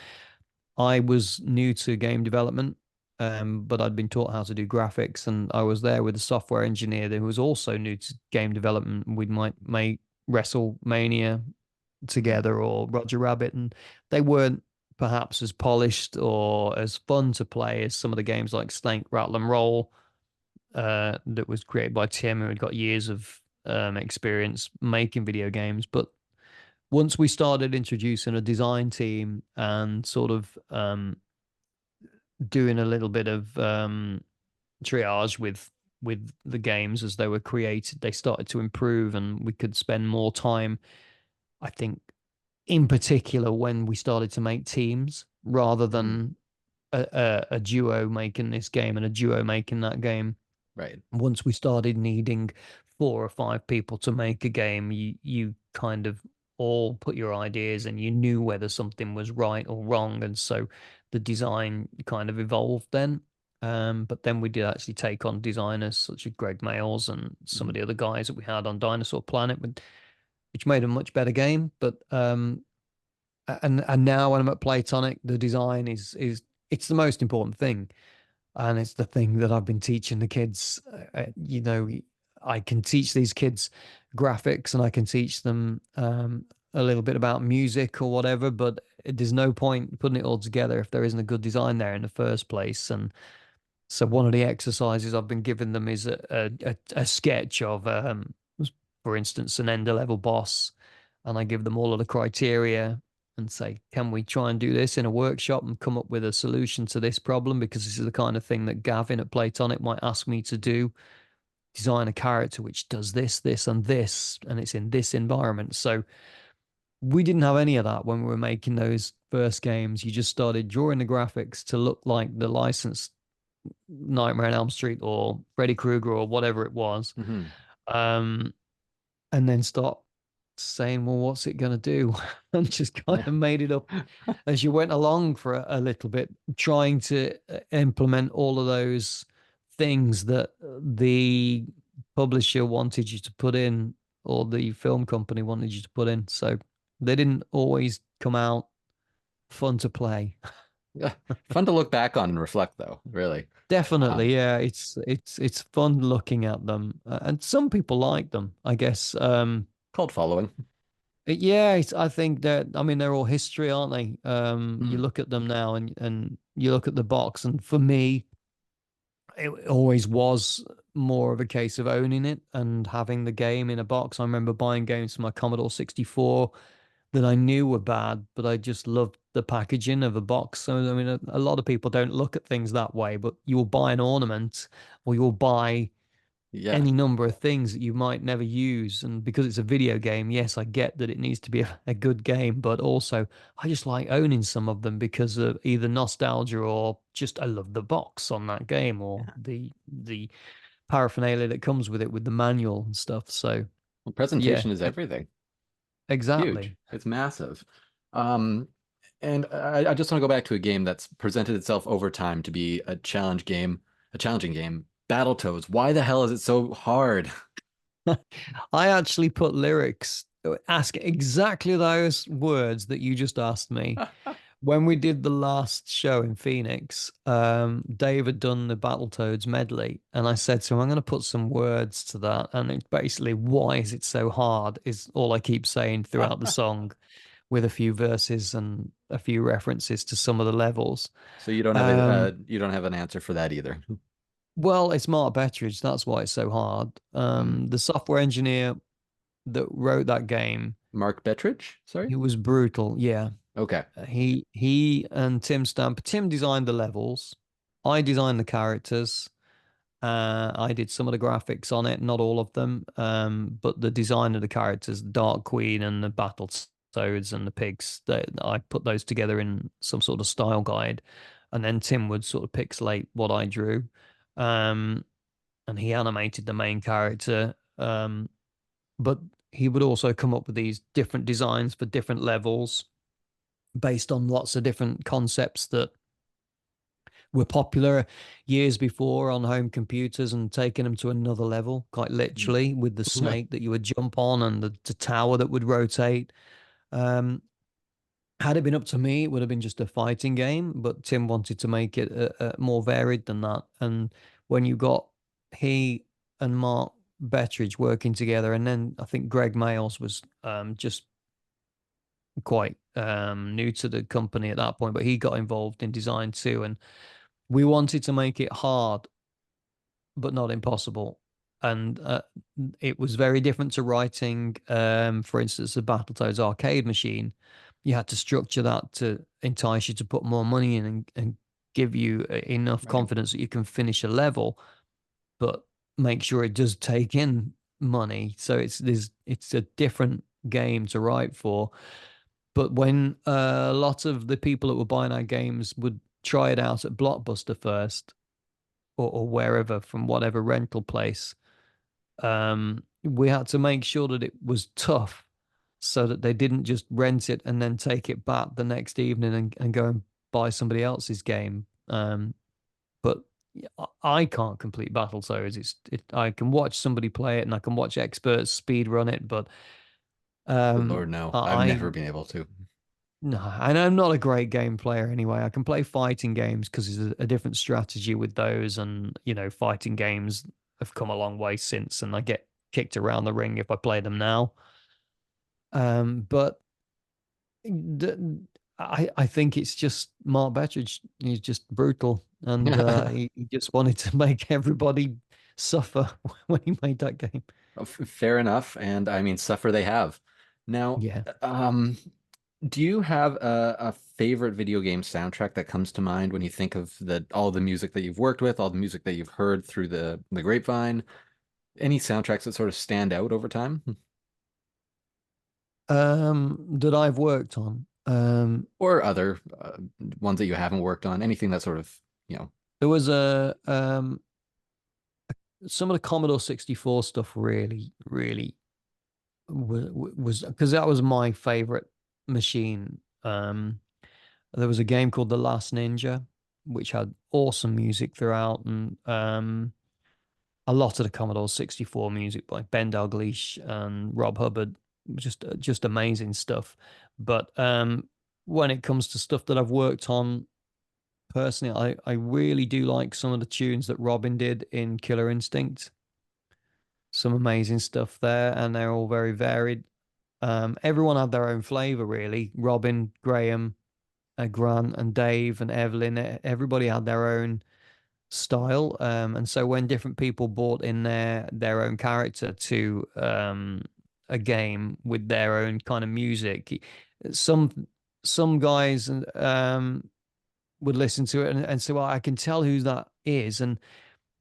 I was new to game development, but I'd been taught how to do graphics, and I was there with a software engineer who was also new to game development. We might make WrestleMania together or Roger Rabbit, and they weren't perhaps as polished or as fun to play as some of the games like Snake Rattle and Roll that was created by Tim, who had got years of experience making video games. But once we started introducing a design team and sort of doing a little bit of triage with the games as they were created, they started to improve, and we could spend more time. I think, in particular, when we started to make teams rather Mhm. than a duo making this game and a duo making that game. Right. Once we started needing 4 or 5 people to make a game, you kind of all put your ideas and you knew whether something was right or wrong, and so the design kind of evolved then. But then we did actually take on designers such as Greg Mayles and some of Mhm. the other guys that we had on Dinosaur Planet, which made a much better game. But and now when I'm at Playtonic, the design is it's the most important thing, and it's the thing that I've been teaching the kids. You know, I can teach these kids graphics and I can teach them a little bit about music or whatever, but there's no point putting it all together if there isn't a good design there in the first place. And so one of the exercises I've been giving them is a sketch of, for instance, an ender level boss, and I give them all of the criteria and say, can we try and do this in a workshop and come up with a solution to this problem? Because this is the kind of thing that Gavin at Platonic might ask me to do. Design a character which does this, this, and this, and it's in this environment. So we didn't have any of that when we were making those first games. You just started drawing the graphics to look like the licensed Nightmare on Elm Street or Freddy Krueger or whatever it was. Hmm. Um, and then start saying, well, what's it going to do? And just kind of made it up as you went along for a little bit, trying to implement all of those things that the publisher wanted you to put in or the film company wanted you to put in. So they didn't always come out fun to play. Yeah. Fun to look back on and reflect, though, really. Definitely, Um, yeah. It's fun looking at them, and some people like them, I guess. Cult following. Yeah, I think that I mean they're all history, aren't they? You Mm. look at them now, and you look at the box, and for me, it always was more of a case of owning it and having the game in a box. I remember buying games for my Commodore 64 that I knew were bad, but I just loved the packaging of a box. So, I mean, a lot of people don't look at things that way, but you will buy an ornament or you'll buy Yeah. any number of things that you might never use. And because it's a video game, yes, I get that it needs to be a good game, but also I just like owning some of them because of either nostalgia or just I love the box on that game or Yeah. the paraphernalia that comes with it with the manual and stuff. So Well, yeah, presentation is everything. Huge. exactly. It's massive. Um, and I just want to go back to a game that's presented itself over time to be a challenge game, a challenging game. Battletoads. Why the hell is it so hard? I actually put lyrics, ask exactly those words that you just asked me. When we did the last show in Phoenix, Dave had done the Battletoads medley, and I said to him, I'm going to put some words to that. And it's basically, why is it so hard? Is all I keep saying throughout the song, with a few verses and a few references to some of the levels. So you don't have a Um, you don't have an answer for that either. well, it's Mark Bettridge. That's why it's so hard. Hmm. The software engineer that wrote that game, Mark Bettridge? Sorry. he was brutal. Yeah. Okay. He and Tim Stamp. Tim designed the levels. I designed the characters. I did some of the graphics on it, not all of them. But the design of the characters, Dark Queen and the Battle Toads and the pigs, I put those together in some sort of style guide, and then Tim would sort of pixelate what I drew, um, and he animated the main character. But he would also come up with these different designs for different levels based on lots of different concepts that were popular years before on home computers and taking them to another level, quite literally, with the snake that you would jump on and the tower that would rotate. Um, had it been up to me, it would have been just a fighting game, but Tim wanted to make it more varied than that. And when you got he and Mark Bettridge working together, and then I think Greg Mayles was just quite new to the company at that point, but he got involved in design too. And we wanted to make it hard, but not impossible. And it was very different to writing, for instance, the Battletoads arcade machine. You had to structure that to entice you to put more money in and give you enough Right. confidence that you can finish a level, but make sure it does take in money. So it's a different game to write for. But when a lot of the people that were buying our games would try it out at Blockbuster first or wherever from whatever rental place, we had to make sure that it was tough so that they didn't just rent it and then take it back the next evening and go and buy somebody else's game. But I can't complete Battletoads. I can watch somebody play it and I can watch experts speed run it, but Good um, Lord, no. I've I never been able to. no, and I'm not a great game player anyway. I can play fighting games because there's a different strategy with those, and fighting games have come a long way since, and I get kicked around the ring if I play them now. But I think it's just Mark Bettridge. He's just brutal, and he just wanted to make everybody suffer when he made that game. Fair enough, and I mean, suffer they have. Now, Yeah. do you have a favorite video game soundtrack that comes to mind when you think of all the music that you've worked with, all the music that you've heard through the grapevine? Any soundtracks that sort of stand out over time? That I've worked on. Or other ones that you haven't worked on? Anything that sort of, you know. There was a some of the Commodore 64 stuff really was because that was my favorite machine. There was a game called The Last Ninja, which had awesome music throughout, and a lot of the Commodore 64 music by Ben Dalglish and Rob Hubbard, just amazing stuff. But when it comes to stuff that I've worked on personally, I really do like some of the tunes that Robin did in Killer Instinct. Some amazing stuff there, and they're all very varied. Everyone had their own flavor, really. Robin, Graham, Grant, and Dave, and Evelyn. Everybody had their own style, and so when different people brought in their own character to a game with their own kind of music, some some guys would listen to it and say, "Well, I can tell who that is," and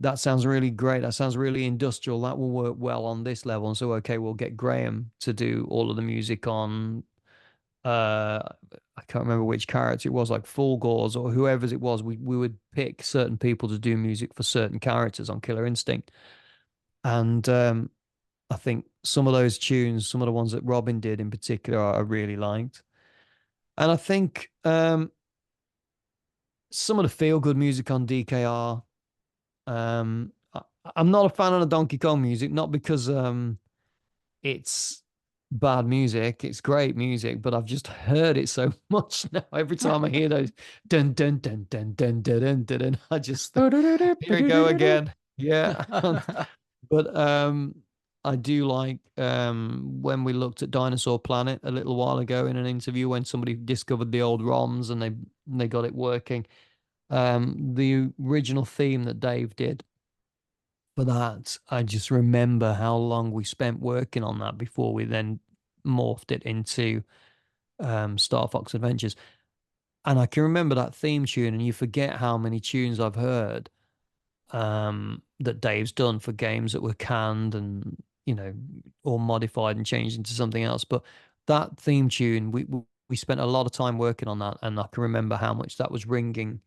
that sounds really great. That sounds really industrial. That will work well on this level. And so, okay, we'll get Graham to do all of the music on. I can't remember which character it was, like Full Gauze or whoever's it was. We would pick certain people to do music for certain characters on Killer Instinct, and I think some of those tunes, some of the ones that Robin did in particular, I really liked. And I think some of the feel good music on DKR. I'm not a fan of the Donkey Kong music, not because it's bad music. It's great music, but I've just heard it so much now. Every time I hear those dun dun dun dun dun dun dun dun, dun I just here we go again. Yeah. But I do like when we looked at Dinosaur Planet a little while ago in an interview when somebody discovered the old ROMs and they got it working. The original theme that Dave did for that, I just remember how long we spent working on that before we then morphed it into Star Fox Adventures. And I can remember that theme tune, and you forget how many tunes I've heard that Dave's done for games that were canned and or modified and changed into something else. But that theme tune, we spent a lot of time working on that, and I can remember how much that was ringing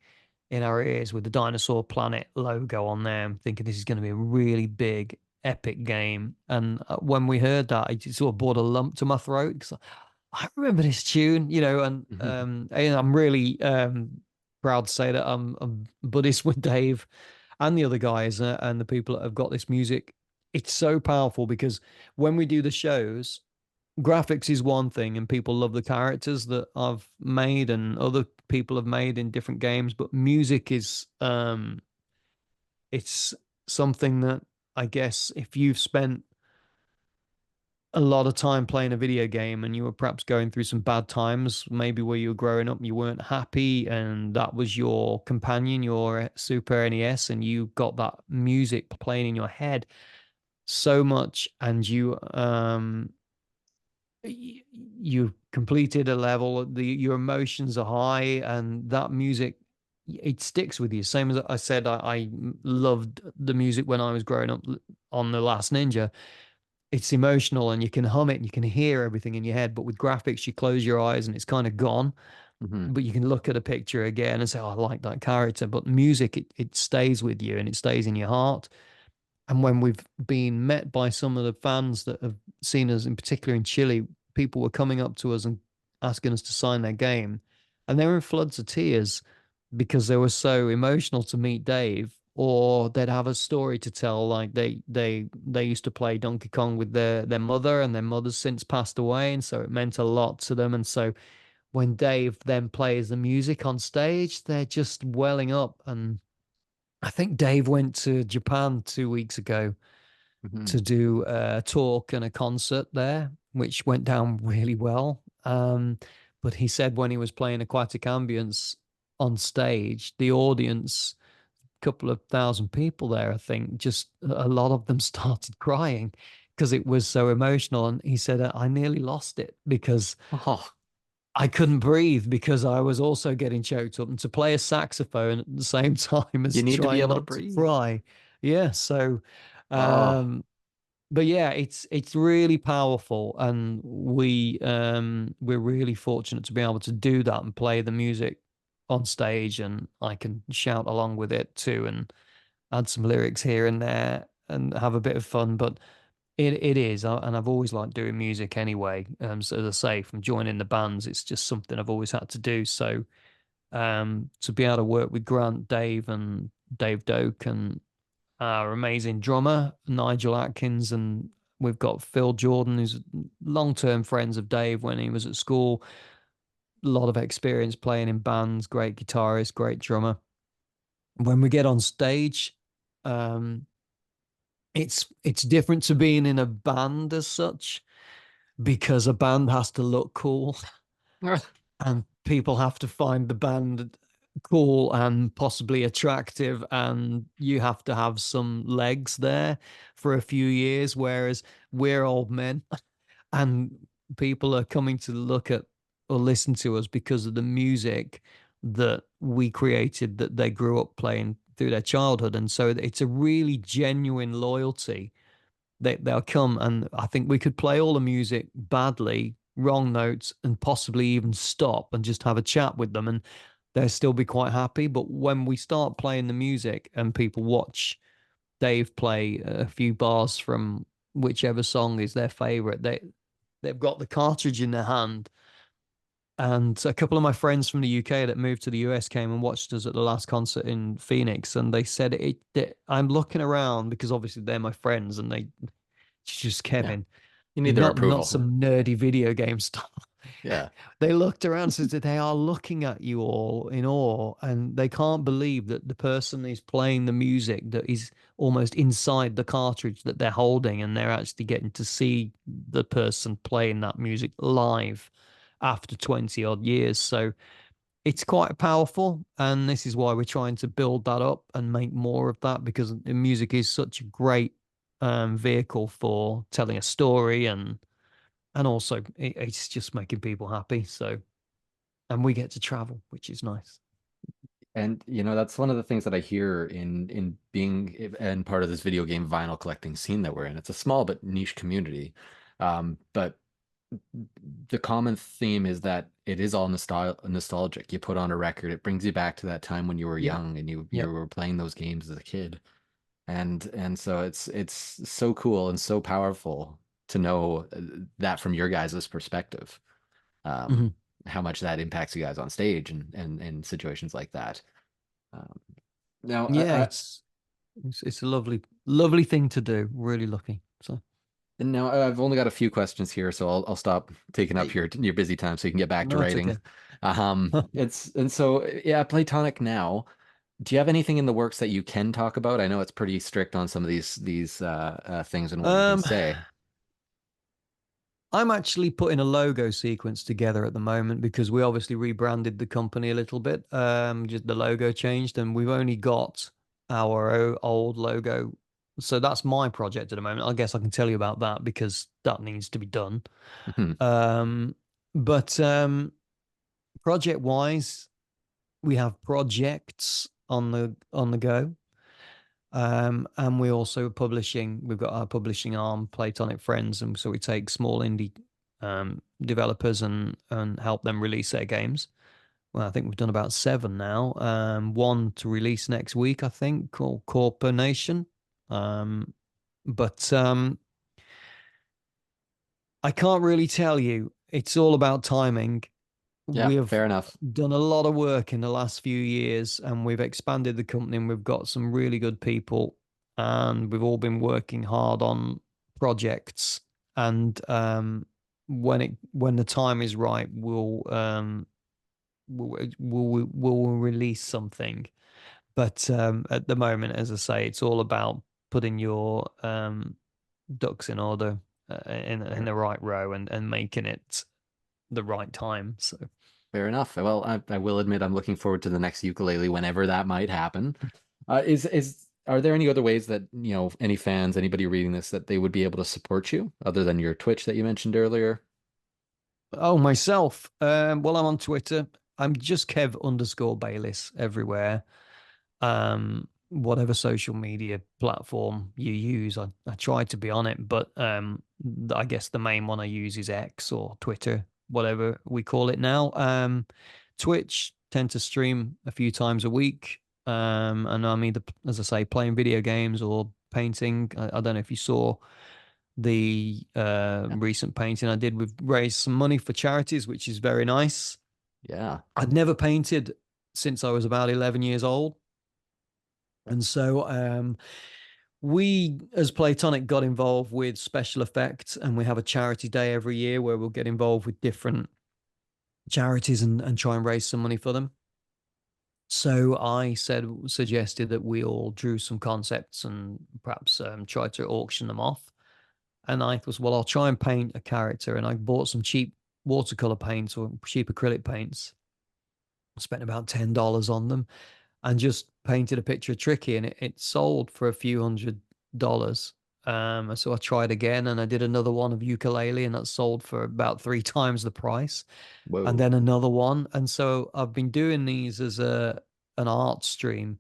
in our ears with the Dinosaur Planet logo on there. I'm thinking this is going to be a really big, epic game. And when we heard that, it sort of brought a lump to my throat because I remember this tune, and I'm really proud to say that I'm buddies with Dave and the other guys and the people that have got this music. It's so powerful because when we do the shows, graphics is one thing and people love the characters that I've made and other people have made in different games, but music is it's something that I guess if you've spent a lot of time playing a video game and you were perhaps going through some bad times, maybe where you were growing up and you weren't happy, and that was your companion, your Super NES, and you got that music playing in your head so much, and you've completed a level, your emotions are high, and that music, it sticks with you. Same as I said, I loved the music when I was growing up on The Last Ninja. It's emotional and you can hum it and you can hear everything in your head. But with graphics, you close your eyes and it's kind of gone. Mhm. But you can look at a picture again and say, oh, I like that character. But music, it stays with you and it stays in your heart. And when we've been met by some of the fans that have seen us, in particular in Chile, people were coming up to us and asking us to sign their game. And they were in floods of tears because they were so emotional to meet Dave, or they'd have a story to tell. Like they used to play Donkey Kong with their mother, and their mother's since passed away, and so it meant a lot to them. And so when Dave then plays the music on stage, they're just welling up, and I think Dave went to Japan 2 weeks ago Hmm. to do a talk and a concert there, which went down really well. But he said when he was playing Aquatic Ambience on stage, the audience, a couple of thousand people there, I think, just a lot of them started crying because it was so emotional. And he said, I nearly lost it because Oh, I couldn't breathe because I was also getting choked up. And to play a saxophone at the same time you as need to be trying able to not to breathe. cry. Yeah. So, Oh, um, but yeah, it's really powerful, and we're really fortunate to be able to do that and play the music on stage, and I can shout along with it too, and add some lyrics here and there, and have a bit of fun. But it is, and I've always liked doing music anyway. So as I say, from joining the bands, it's just something I've always had to do. So to be able to work with Grant, Dave, and Dave Doak, and our amazing drummer, Nigel Atkins, and we've got Phil Jordan, who's long-term friends of Dave when he was at school. A lot of experience playing in bands, great guitarist, great drummer. When we get on stage, um, it's different to being in a band as such because a band has to look cool and people have to find the band cool and possibly attractive, and you have to have some legs there for a few years, whereas we're old men and people are coming to look at or listen to us because of the music that we created that they grew up playing through their childhood. And so it's a really genuine loyalty. They'll come, and I think we could play all the music badly, wrong notes, and possibly even stop and just have a chat with them, and they'll still be quite happy. But when we start playing the music and people watch Dave play a few bars from whichever song is their favorite, they've got the cartridge in their hand. And a couple of my friends from the UK that moved to the US came and watched us at the last concert in Phoenix, and they said that I'm looking around because obviously they're my friends, and they just yeah. Kevin, You need their not approval. some nerdy video game stuff. Yeah. They looked around and said that they are looking at you all in awe, and they can't believe that the person is playing the music that is almost inside the cartridge that they're holding, and they're actually getting to see the person playing that music live after 20 odd years. So it's quite powerful, and this is why we're trying to build that up and make more of that, because the music is such a great vehicle for telling a story, and also it's just making people happy. So, and we get to travel, which is nice. And that's one of the things that I hear in being and part of this video game vinyl collecting scene that we're in. It's a small but niche community. But the common theme is that it is all nostalgic. You put on a record, it brings you back to that time when you were Yep. young and you Yep. were playing those games as a kid. And so it's so cool and so powerful to know that from your guys' perspective, um, Hmm. how much that impacts you guys on stage and situations like that. Um, now, Yeah, it's a lovely thing to do. Really lucky. So, I've only got a few questions here, so I'll stop taking up hey, your busy time so you can get back to no, it's writing. okay. It's and so yeah, Platonic now. Do you have anything in the works that you can talk about? I know it's pretty strict on some of these things and what you can um, say. I'm actually putting a logo sequence together at the moment because we obviously rebranded the company a little bit. Just the logo changed, and we've only got our old logo. So that's my project at the moment. I guess I can tell you about that because that needs to be done. Mhm. Um, but project wise, we have projects on the go. And we also publishing, we've got our publishing arm, Platonic Friends, and so we take small indie developers and help them release their games. Well, I think we've done about seven now. One to release next week, I think, called Corpo Nation. Um, but I can't really tell you. It's all about timing. Yeah, We have fair enough. done a lot of work in the last few years, and we've expanded the company, and we've got some really good people, and we've all been working hard on projects. And when the time is right, we'll release something. But at the moment, as I say, it's all about putting your ducks in order in Fair, the right row and making it the right time. So, fair enough. Well, I will admit I'm looking forward to the next ukulele whenever that might happen. Is are there any other ways that, any fans, anybody reading this, that they would be able to support you other than your Twitch that you mentioned earlier? oh, myself. Well, I'm on Twitter. I'm just Kev_Bayliss everywhere. Whatever social media platform you use, I try to be on it, but I guess the main one I use is X or Twitter, whatever we call it now. Twitch tend to stream a few times a week. And I'm either, as I say, playing video games or painting. I don't know if you saw the Yeah. recent painting I did. We've raised some money for charities, which is very nice. Yeah. I'd never painted since I was about 11 years old. And so we, as Platonic, got involved with special effects, and we have a charity day every year where we'll get involved with different charities and try and raise some money for them. So I suggested that we all drew some concepts and perhaps try to auction them off. And I thought, well, I'll try and paint a character. And I bought some cheap watercolor paints or cheap acrylic paints. Spent about $10 on them and just painted a picture of Tricky, and it sold for a few $100. So I tried again, and I did another one of ukulele, and that sold for about three times the price, and Whoa. then another one. And so I've been doing these as an art stream,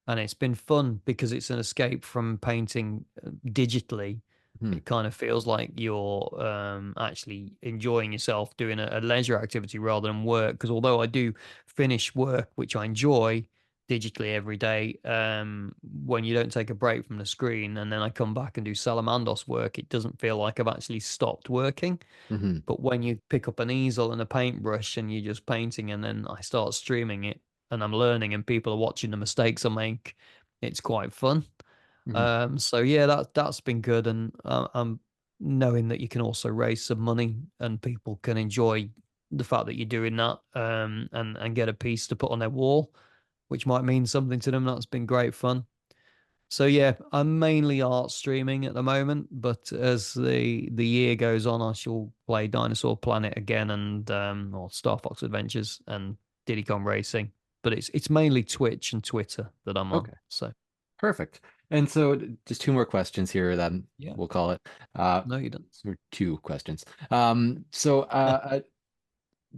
and it's been fun because it's an escape from painting digitally. Hmm. It kind of feels like you're actually enjoying yourself doing a leisure activity rather than work. Because although I do finish work, which I enjoy digitally every day, when you don't take a break from the screen and then I come back and do Salamandos work, it doesn't feel like I've actually stopped working. Hmm. But when you pick up an easel and a paintbrush and you're just painting, and then I start streaming it and I'm learning and people are watching the mistakes I make, it's quite fun. Hmm. So yeah, that's been good, and I'm knowing that you can also raise some money and people can enjoy the fact that you're doing that, and get a piece to put on their wall, which might mean something to them. That's been great fun. So yeah, I'm mainly art streaming at the moment, but as the year goes on, I shall play Dinosaur Planet again and or Star Fox Adventures and Diddy Kong Racing. But it's mainly Twitch and Twitter that I'm on. Okay. So Perfect. And so just two more questions here, then yeah, we'll call it. Uh, no, you don't. or two questions.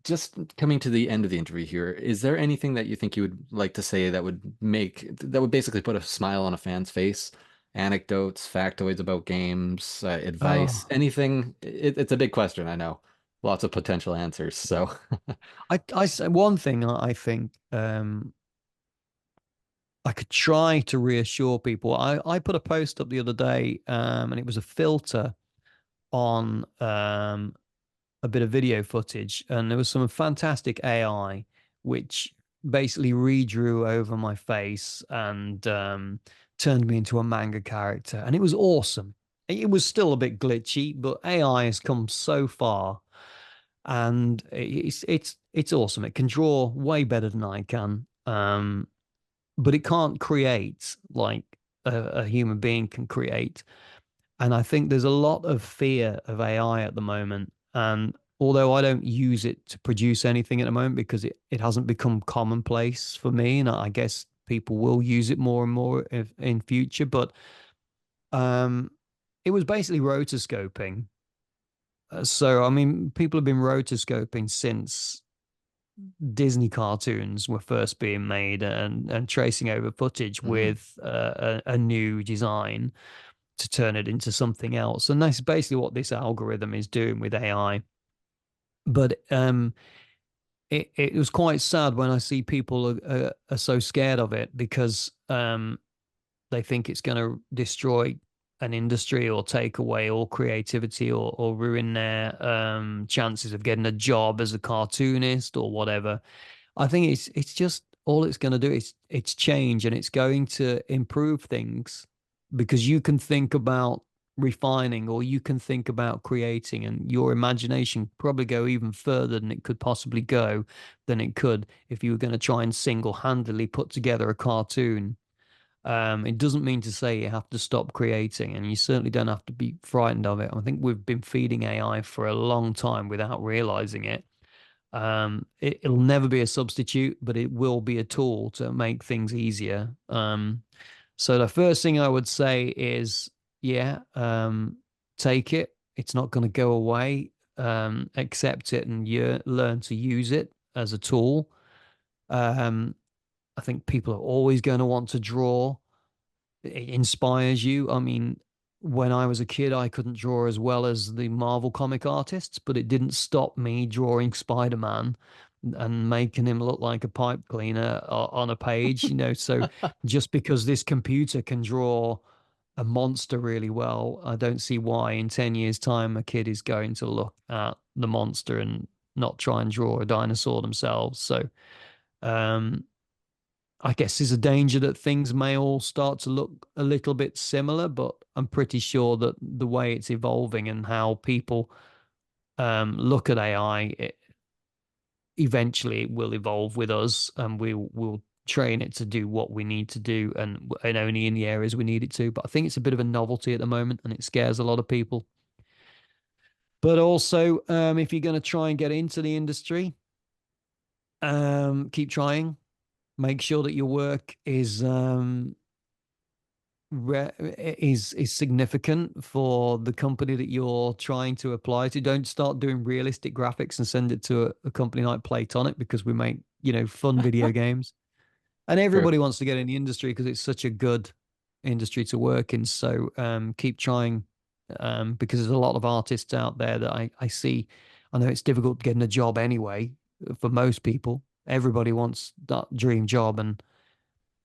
Just coming to the end of the interview here, is there anything that you think you would like to say that would basically put a smile on a fan's face? Anecdotes, factoids about games, advice, Oh, anything? It's a big question, I know. Lots of potential answers. So, I say one thing I think I could try to reassure people. I put a post up the other day, and it was a filter on a bit of video footage, and there was some fantastic AI which basically redrew over my face and turned me into a manga character, and it was awesome. It was still a bit glitchy, but AI has come so far, and it's awesome. It can draw way better than I can, but it can't create like a human being can create. And I think there's a lot of fear of AI at the moment. And although I don't use it to produce anything at the moment because it hasn't become commonplace for me, and I guess people will use it more and more in future. But um, it was basically rotoscoping. So, I mean, people have been rotoscoping since Disney cartoons were first being made and tracing over footage mhm, with a new design to turn it into something else. And that's basically what this algorithm is doing with AI. But it was quite sad when I see people are so scared of it because they think it's going to destroy an industry or take away all creativity or ruin their chances of getting a job as a cartoonist or whatever. I think it's just all it's going to do is it's change, and it's going to improve things because you can think about refining, or you can think about creating, and your imagination probably go even further than it could possibly go than it could if you were going to try and single-handedly put together a cartoon. It doesn't mean to say you have to stop creating, and you certainly don't have to be frightened of it. I think we've been feeding AI for a long time without realizing it. It'll never be a substitute, but it will be a tool to make things easier. So the first thing I would say is, yeah, take it. It's not going to go away. Accept it and you learn to use it as a tool. Um, I think people are always going to want to draw. It inspires you. I mean, when I was a kid, I couldn't draw as well as the Marvel comic artists, but it didn't stop me drawing Spider-Man and making him look like a pipe cleaner on a page, So just because this computer can draw a monster really well, I don't see why in 10 years' time a kid is going to look at the monster and not try and draw a dinosaur themselves. So, um, I guess there's a danger that things may all start to look a little bit similar, but I'm pretty sure that the way it's evolving and how people look at AI, eventually it will evolve with us, and will train it to do what we need to do, and only in the areas we need it to. But I think it's a bit of a novelty at the moment, and it scares a lot of people. But also, if you're going to try and get into the industry, keep trying. Make sure that your work is significant for the company that you're trying to apply to. Don't start doing realistic graphics and send it to a company like Playtonic, because we make, fun video games. And True. everybody wants to get in the industry because it's such a good industry to work in. So keep trying, because there's a lot of artists out there that I see. I know it's difficult getting a job anyway for most people. Everybody wants that dream job, and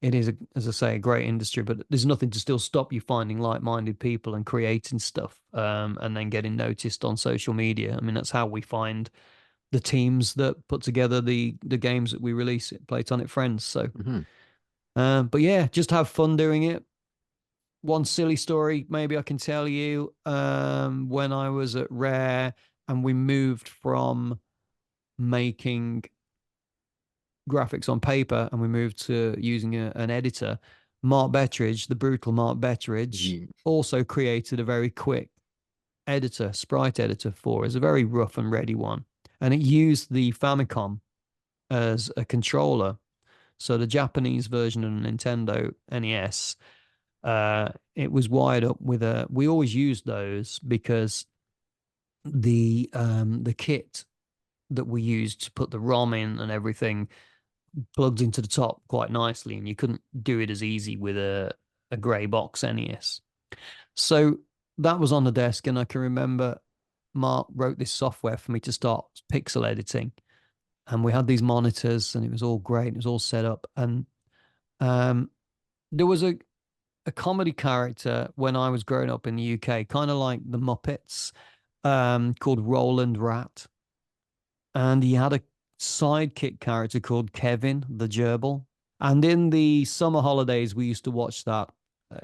it is, as I say, a great industry, but there's nothing to still stop you finding like-minded people and creating stuff, and then getting noticed on social media. I mean, that's how we find the teams that put together the games that we release at Playtonic Friends. So, Hmm. but yeah, just have fun doing it. One silly story maybe I can tell you. When I was at Rare and we moved from making graphics on paper and we moved to using an editor, Mark Bettridge, the brutal Mark Bettridge, Yeah. also created a very quick editor, sprite editor for us, a very rough and ready one. And it used the Famicom as a controller. So the Japanese version of the Nintendo NES, it was wired up with a. We always used those because the kit that we used to put the ROM in and everything plugged into the top quite nicely, and you couldn't do it as easy with a grey box NES. So that was on the desk, and I can remember Mark wrote this software for me to start pixel editing, and we had these monitors, and it was all great. It was all set up, and um, there was a comedy character when I was growing up in the UK, kind of like the Muppets, called Roland Rat, and he had a sidekick character called Kevin the Gerbil. And in the summer holidays, we used to watch that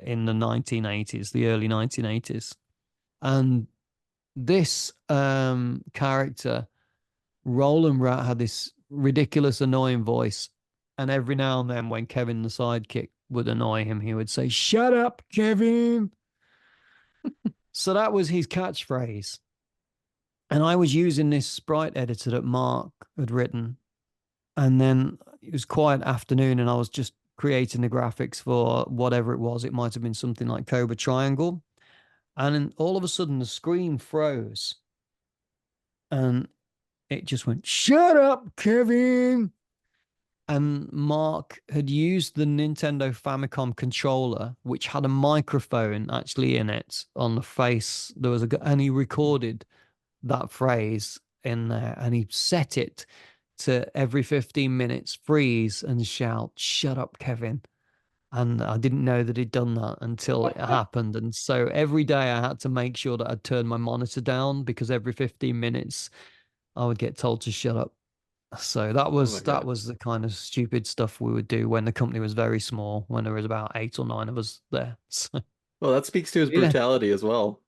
in the 1980s, the early 1980s. And this character, Roland Rat, had this ridiculous, annoying voice. And every now and then, when Kevin the sidekick would annoy him, he would say, "Shut up, Kevin." So that was his catchphrase. And I was using this sprite editor that Mark had written. And then it was quiet afternoon, and I was just creating the graphics for whatever it was. It might have been something like Cobra Triangle. And then all of a sudden, the screen froze. And it just went, "Shut up, Kevin." And Mark had used the Nintendo Famicom controller, which had a microphone actually in it on the face. And he recorded that phrase in there, and he set it to every 15 minutes freeze and shout, "Shut up, Kevin." And I didn't know that he'd done that until it happened. And so every day I had to make sure that I'd turn my monitor down, because every 15 minutes I would get told to shut up. So that Oh my was that God. was the kind of stupid stuff we would do when the company was very small, when there was about 8 or 9 of us there. So, Well, that speaks to his Yeah, brutality as well.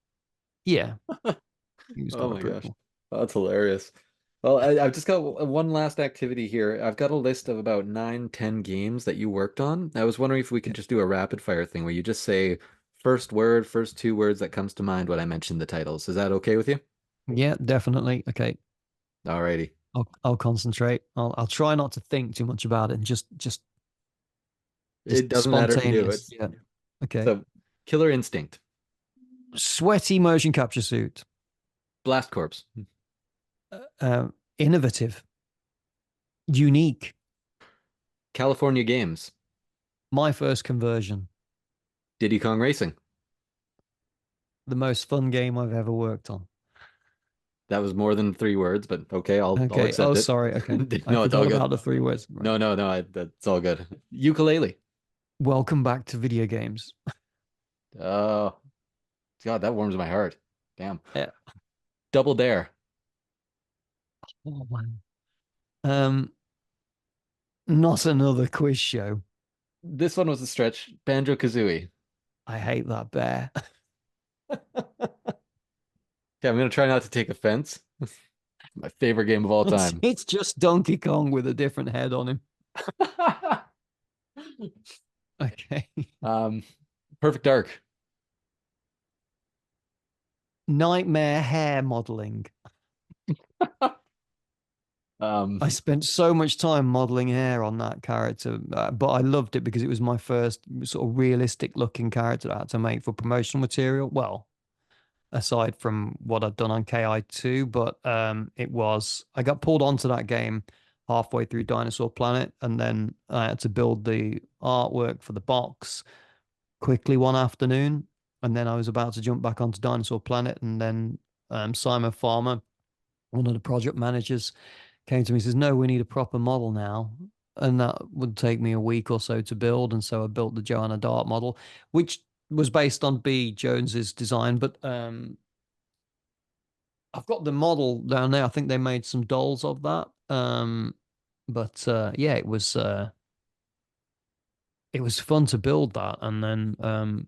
yeah, he was Oh quite my gosh. brutal. That's hilarious. Well, I've just got one last activity here. I've got a list of about 9, 10 games that you worked on. I was wondering if we could Yeah, just do a rapid fire thing where you just say first word, first 2 words that comes to mind when I mention the titles. Is that okay with you? yeah, definitely. Okay, Alrighty. I'll concentrate. I'll try not to think too much about it and just It doesn't matter if you do. spontaneous. It's Yeah. Okay. so Killer Instinct, Sweaty motion capture suit. Blast Corps, Innovative. Unique. California Games, My first conversion. Diddy Kong Racing. The most fun game I've ever worked on. That was more than 3 words, but okay, I'll Okay. Oh, accept it. sorry. Okay. I No, it's all forgot good. about the three words. Right. No, that's all good. Ukulele. Welcome back to video games. Oh, God, that warms my heart. Damn. Yeah. Double Dare. Oh, man. Um, Not another quiz show. This one was a stretch. Banjo Kazooie. I hate that bear. Yeah, I'm gonna try not to take offense. My favorite game of all It's time. it's just Donkey Kong with a different head on him. Okay. Um, Perfect Dark. Nightmare hair modeling. Um, I spent so much time modeling hair on that character, but I loved it because it was my first sort of realistic looking character that I had to make for promotional material. Well, aside from what I'd done on KI2, but I got pulled onto that game halfway through Dinosaur Planet, and then I had to build the artwork for the box quickly one afternoon, and then I was about to jump back onto Dinosaur Planet, and then Simon Farmer, one of the project managers, came to me and says, "No, we need a proper model now." And that would take me a week or so to build. And so I built the Joanna Dart model, which was based on B. Jones's design. But I've got the model down there. I think they made some dolls of that. But yeah, it was fun to build that. And then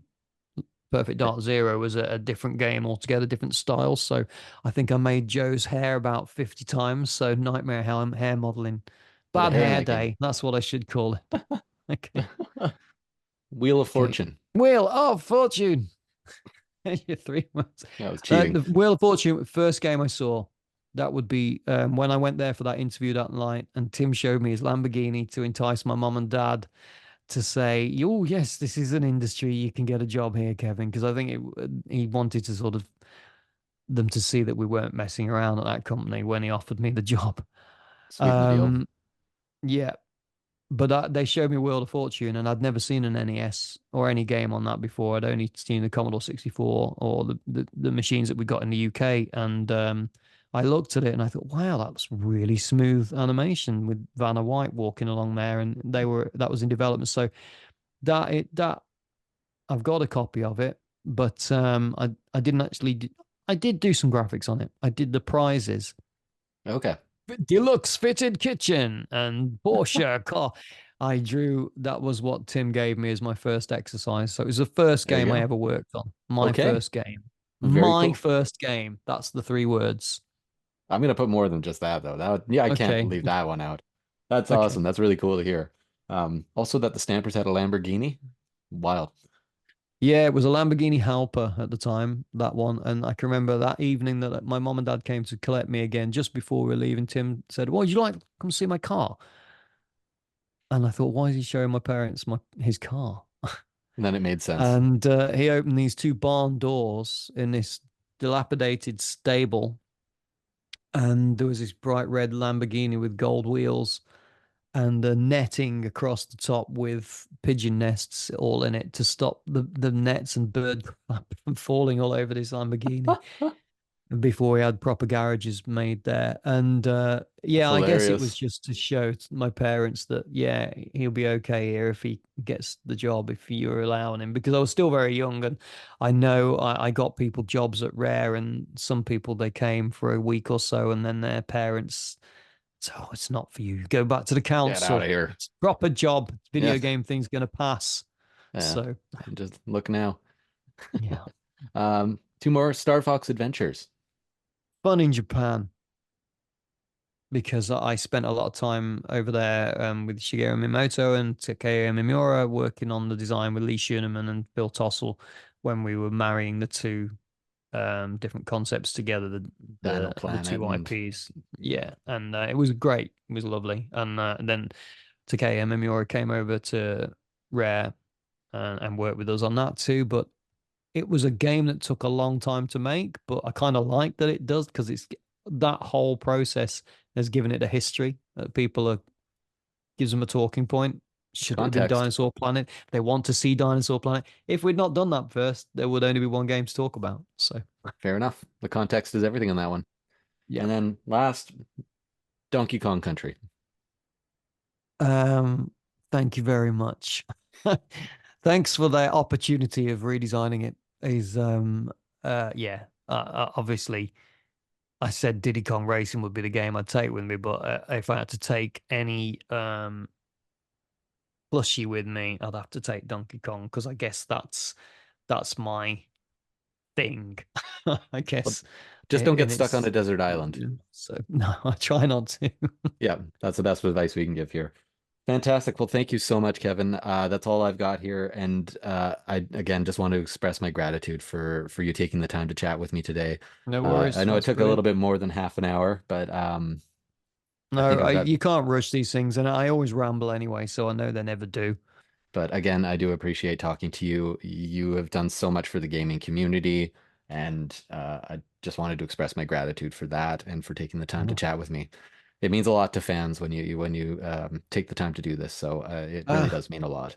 Perfect Dark Zero was a different game altogether, different style. So I think I made Joe's hair about 50 times. So Nightmare hair modeling. for the Bad hair hair making. day. That's what I should call it. Okay. Wheel of Okay. Fortune. Wheel of Fortune. Your 3 months. That was cheating. The Wheel of Fortune, first game I saw, that would be when I went there for that interview that night, and Tim showed me his Lamborghini to entice my mom and dad to say, "Oh yes, this is an industry. You can get a job here, Kevin." Because I think he wanted to sort of them to see that we weren't messing around at that company when he offered me the job. Sweeten the deal. Um, yeah, but they showed me World of Fortune, and I'd never seen an NES or any game on that before. I'd only seen the Commodore 64 or the machines that we got in the UK. And I looked at it and I thought, wow, that's really smooth animation with Vanna White walking along there, and that was in development. So that I've got a copy of it, but I didn't I did do some graphics on it. I did the prizes, Okay. deluxe fitted kitchen and Porsche car. I drew, that was what Tim gave me as my first exercise. So it was the first There you game I go. ever worked on. My Okay. first game. Very My cool. first game. That's the 3 words. I'm gonna put more than just that though. Yeah, I can't Okay. leave that one out. That's Okay. awesome. That's really cool to hear. Also that the Stampers had a Lamborghini. Wild. Yeah, it was a Lamborghini Helper at the time, that one. And I can remember that evening that my mom and dad came to collect me again just before we were leaving. Tim said, "Well, would you like to come see my car?" And I thought, why is he showing my parents his car? And then it made sense. And he opened these two barn doors in this dilapidated stable, and there was this bright red Lamborghini with gold wheels and the netting across the top with pigeon nests all in it to stop the nets and bird crap from falling all over this Lamborghini before we had proper garages made there. And That's yeah, I guess it was hilarious. just to show my parents that, yeah, he'll be okay here if he gets the job, if you're allowing him, because I was still very young. And I know I got people jobs at Rare, and some people, they came for a week or so and then their parents, so it's not for you. Go back to the Get out of council. here. It's a proper job. Yeah. Video game thing's going to pass. Yeah. So Just look now. Yeah. Two more Star Fox Adventures. Fun in Japan because I spent a lot of time over there with Shigeru Miyamoto and Takeo Mimura working on the design with Lee Schuneman and Phil Tossell when we were marrying the two different concepts together, Dino the Planet two and IPs. Yeah, and it was great. It was lovely. And then Takeo Mimura came over to Rare and worked with us on that too. But it was a game that took a long time to make, but I kind of like that it does because it's that whole process has given it a history that people are gives them a talking point. Should it have been context. Dinosaur Planet? They want to see Dinosaur Planet. If we'd not done that first, there would only be one game to talk about. So Fair enough. The context is everything on that one. yeah. And then last, Donkey Kong Country. Um, thank you very much. Thanks for the opportunity of redesigning it. Is yeah. Obviously I said Diddy Kong Racing would be the game I'd take with me, but if I had to take any plushie with me, I'd have to take Donkey Kong because I guess that's my thing. I But guess just don't in get stuck on its a desert island. so no, I try not to. Yeah, that's the best advice we can give here. Fantastic. Well, thank you so much, Kevin. That's all I've got here, and I again just want to express my gratitude for you taking the time to chat with me today. No I worries, know it that's took a little brilliant. bit more than half an hour, but I No, think I've got. you can't rush these things, and I always ramble anyway, so I know they never do. But again, I do appreciate talking to you. You have done so much for the gaming community, and I just wanted to express my gratitude for that and for taking the time to No. chat with me. It means a lot to fans when you take the time to do this. So it really Ah, does mean a lot.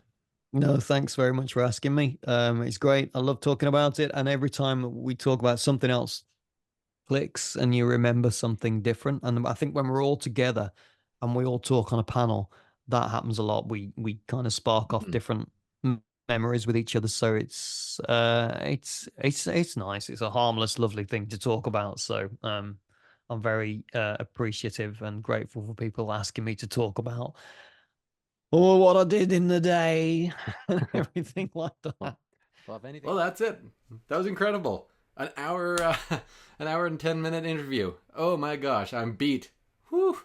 no, thanks very much for asking me. It's great. I love talking about it, and every time we talk about something else clicks and you remember something different. And I think when we're all together and we all talk on a panel, that happens a lot. We kind of spark off Mhm. different memories with each other. So it's nice. It's a harmless, lovely thing to talk about. So I'm very appreciative and grateful for people asking me to talk about what I did in the day and everything like Well, that. well, if anything, Well, that's it. That was incredible. An hour, an hour and 10-minute interview. Oh my gosh, I'm beat. Whew.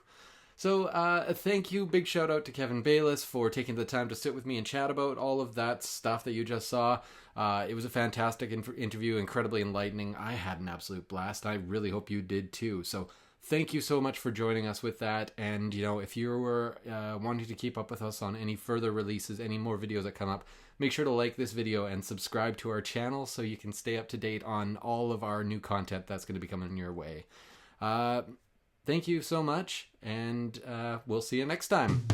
So, thank you. Big shout out to Kevin Bayliss for taking the time to sit with me and chat about all of that stuff that you just saw. It was a fantastic interview, incredibly enlightening. I had an absolute blast. I really hope you did too. So, thank you so much for joining us with that. And, you know, if you were wanting to keep up with us on any further releases, any more videos that come up, make sure to like this video and subscribe to our channel so you can stay up to date on all of our new content that's going to be coming your way. Thank you so much, and we'll see you next time.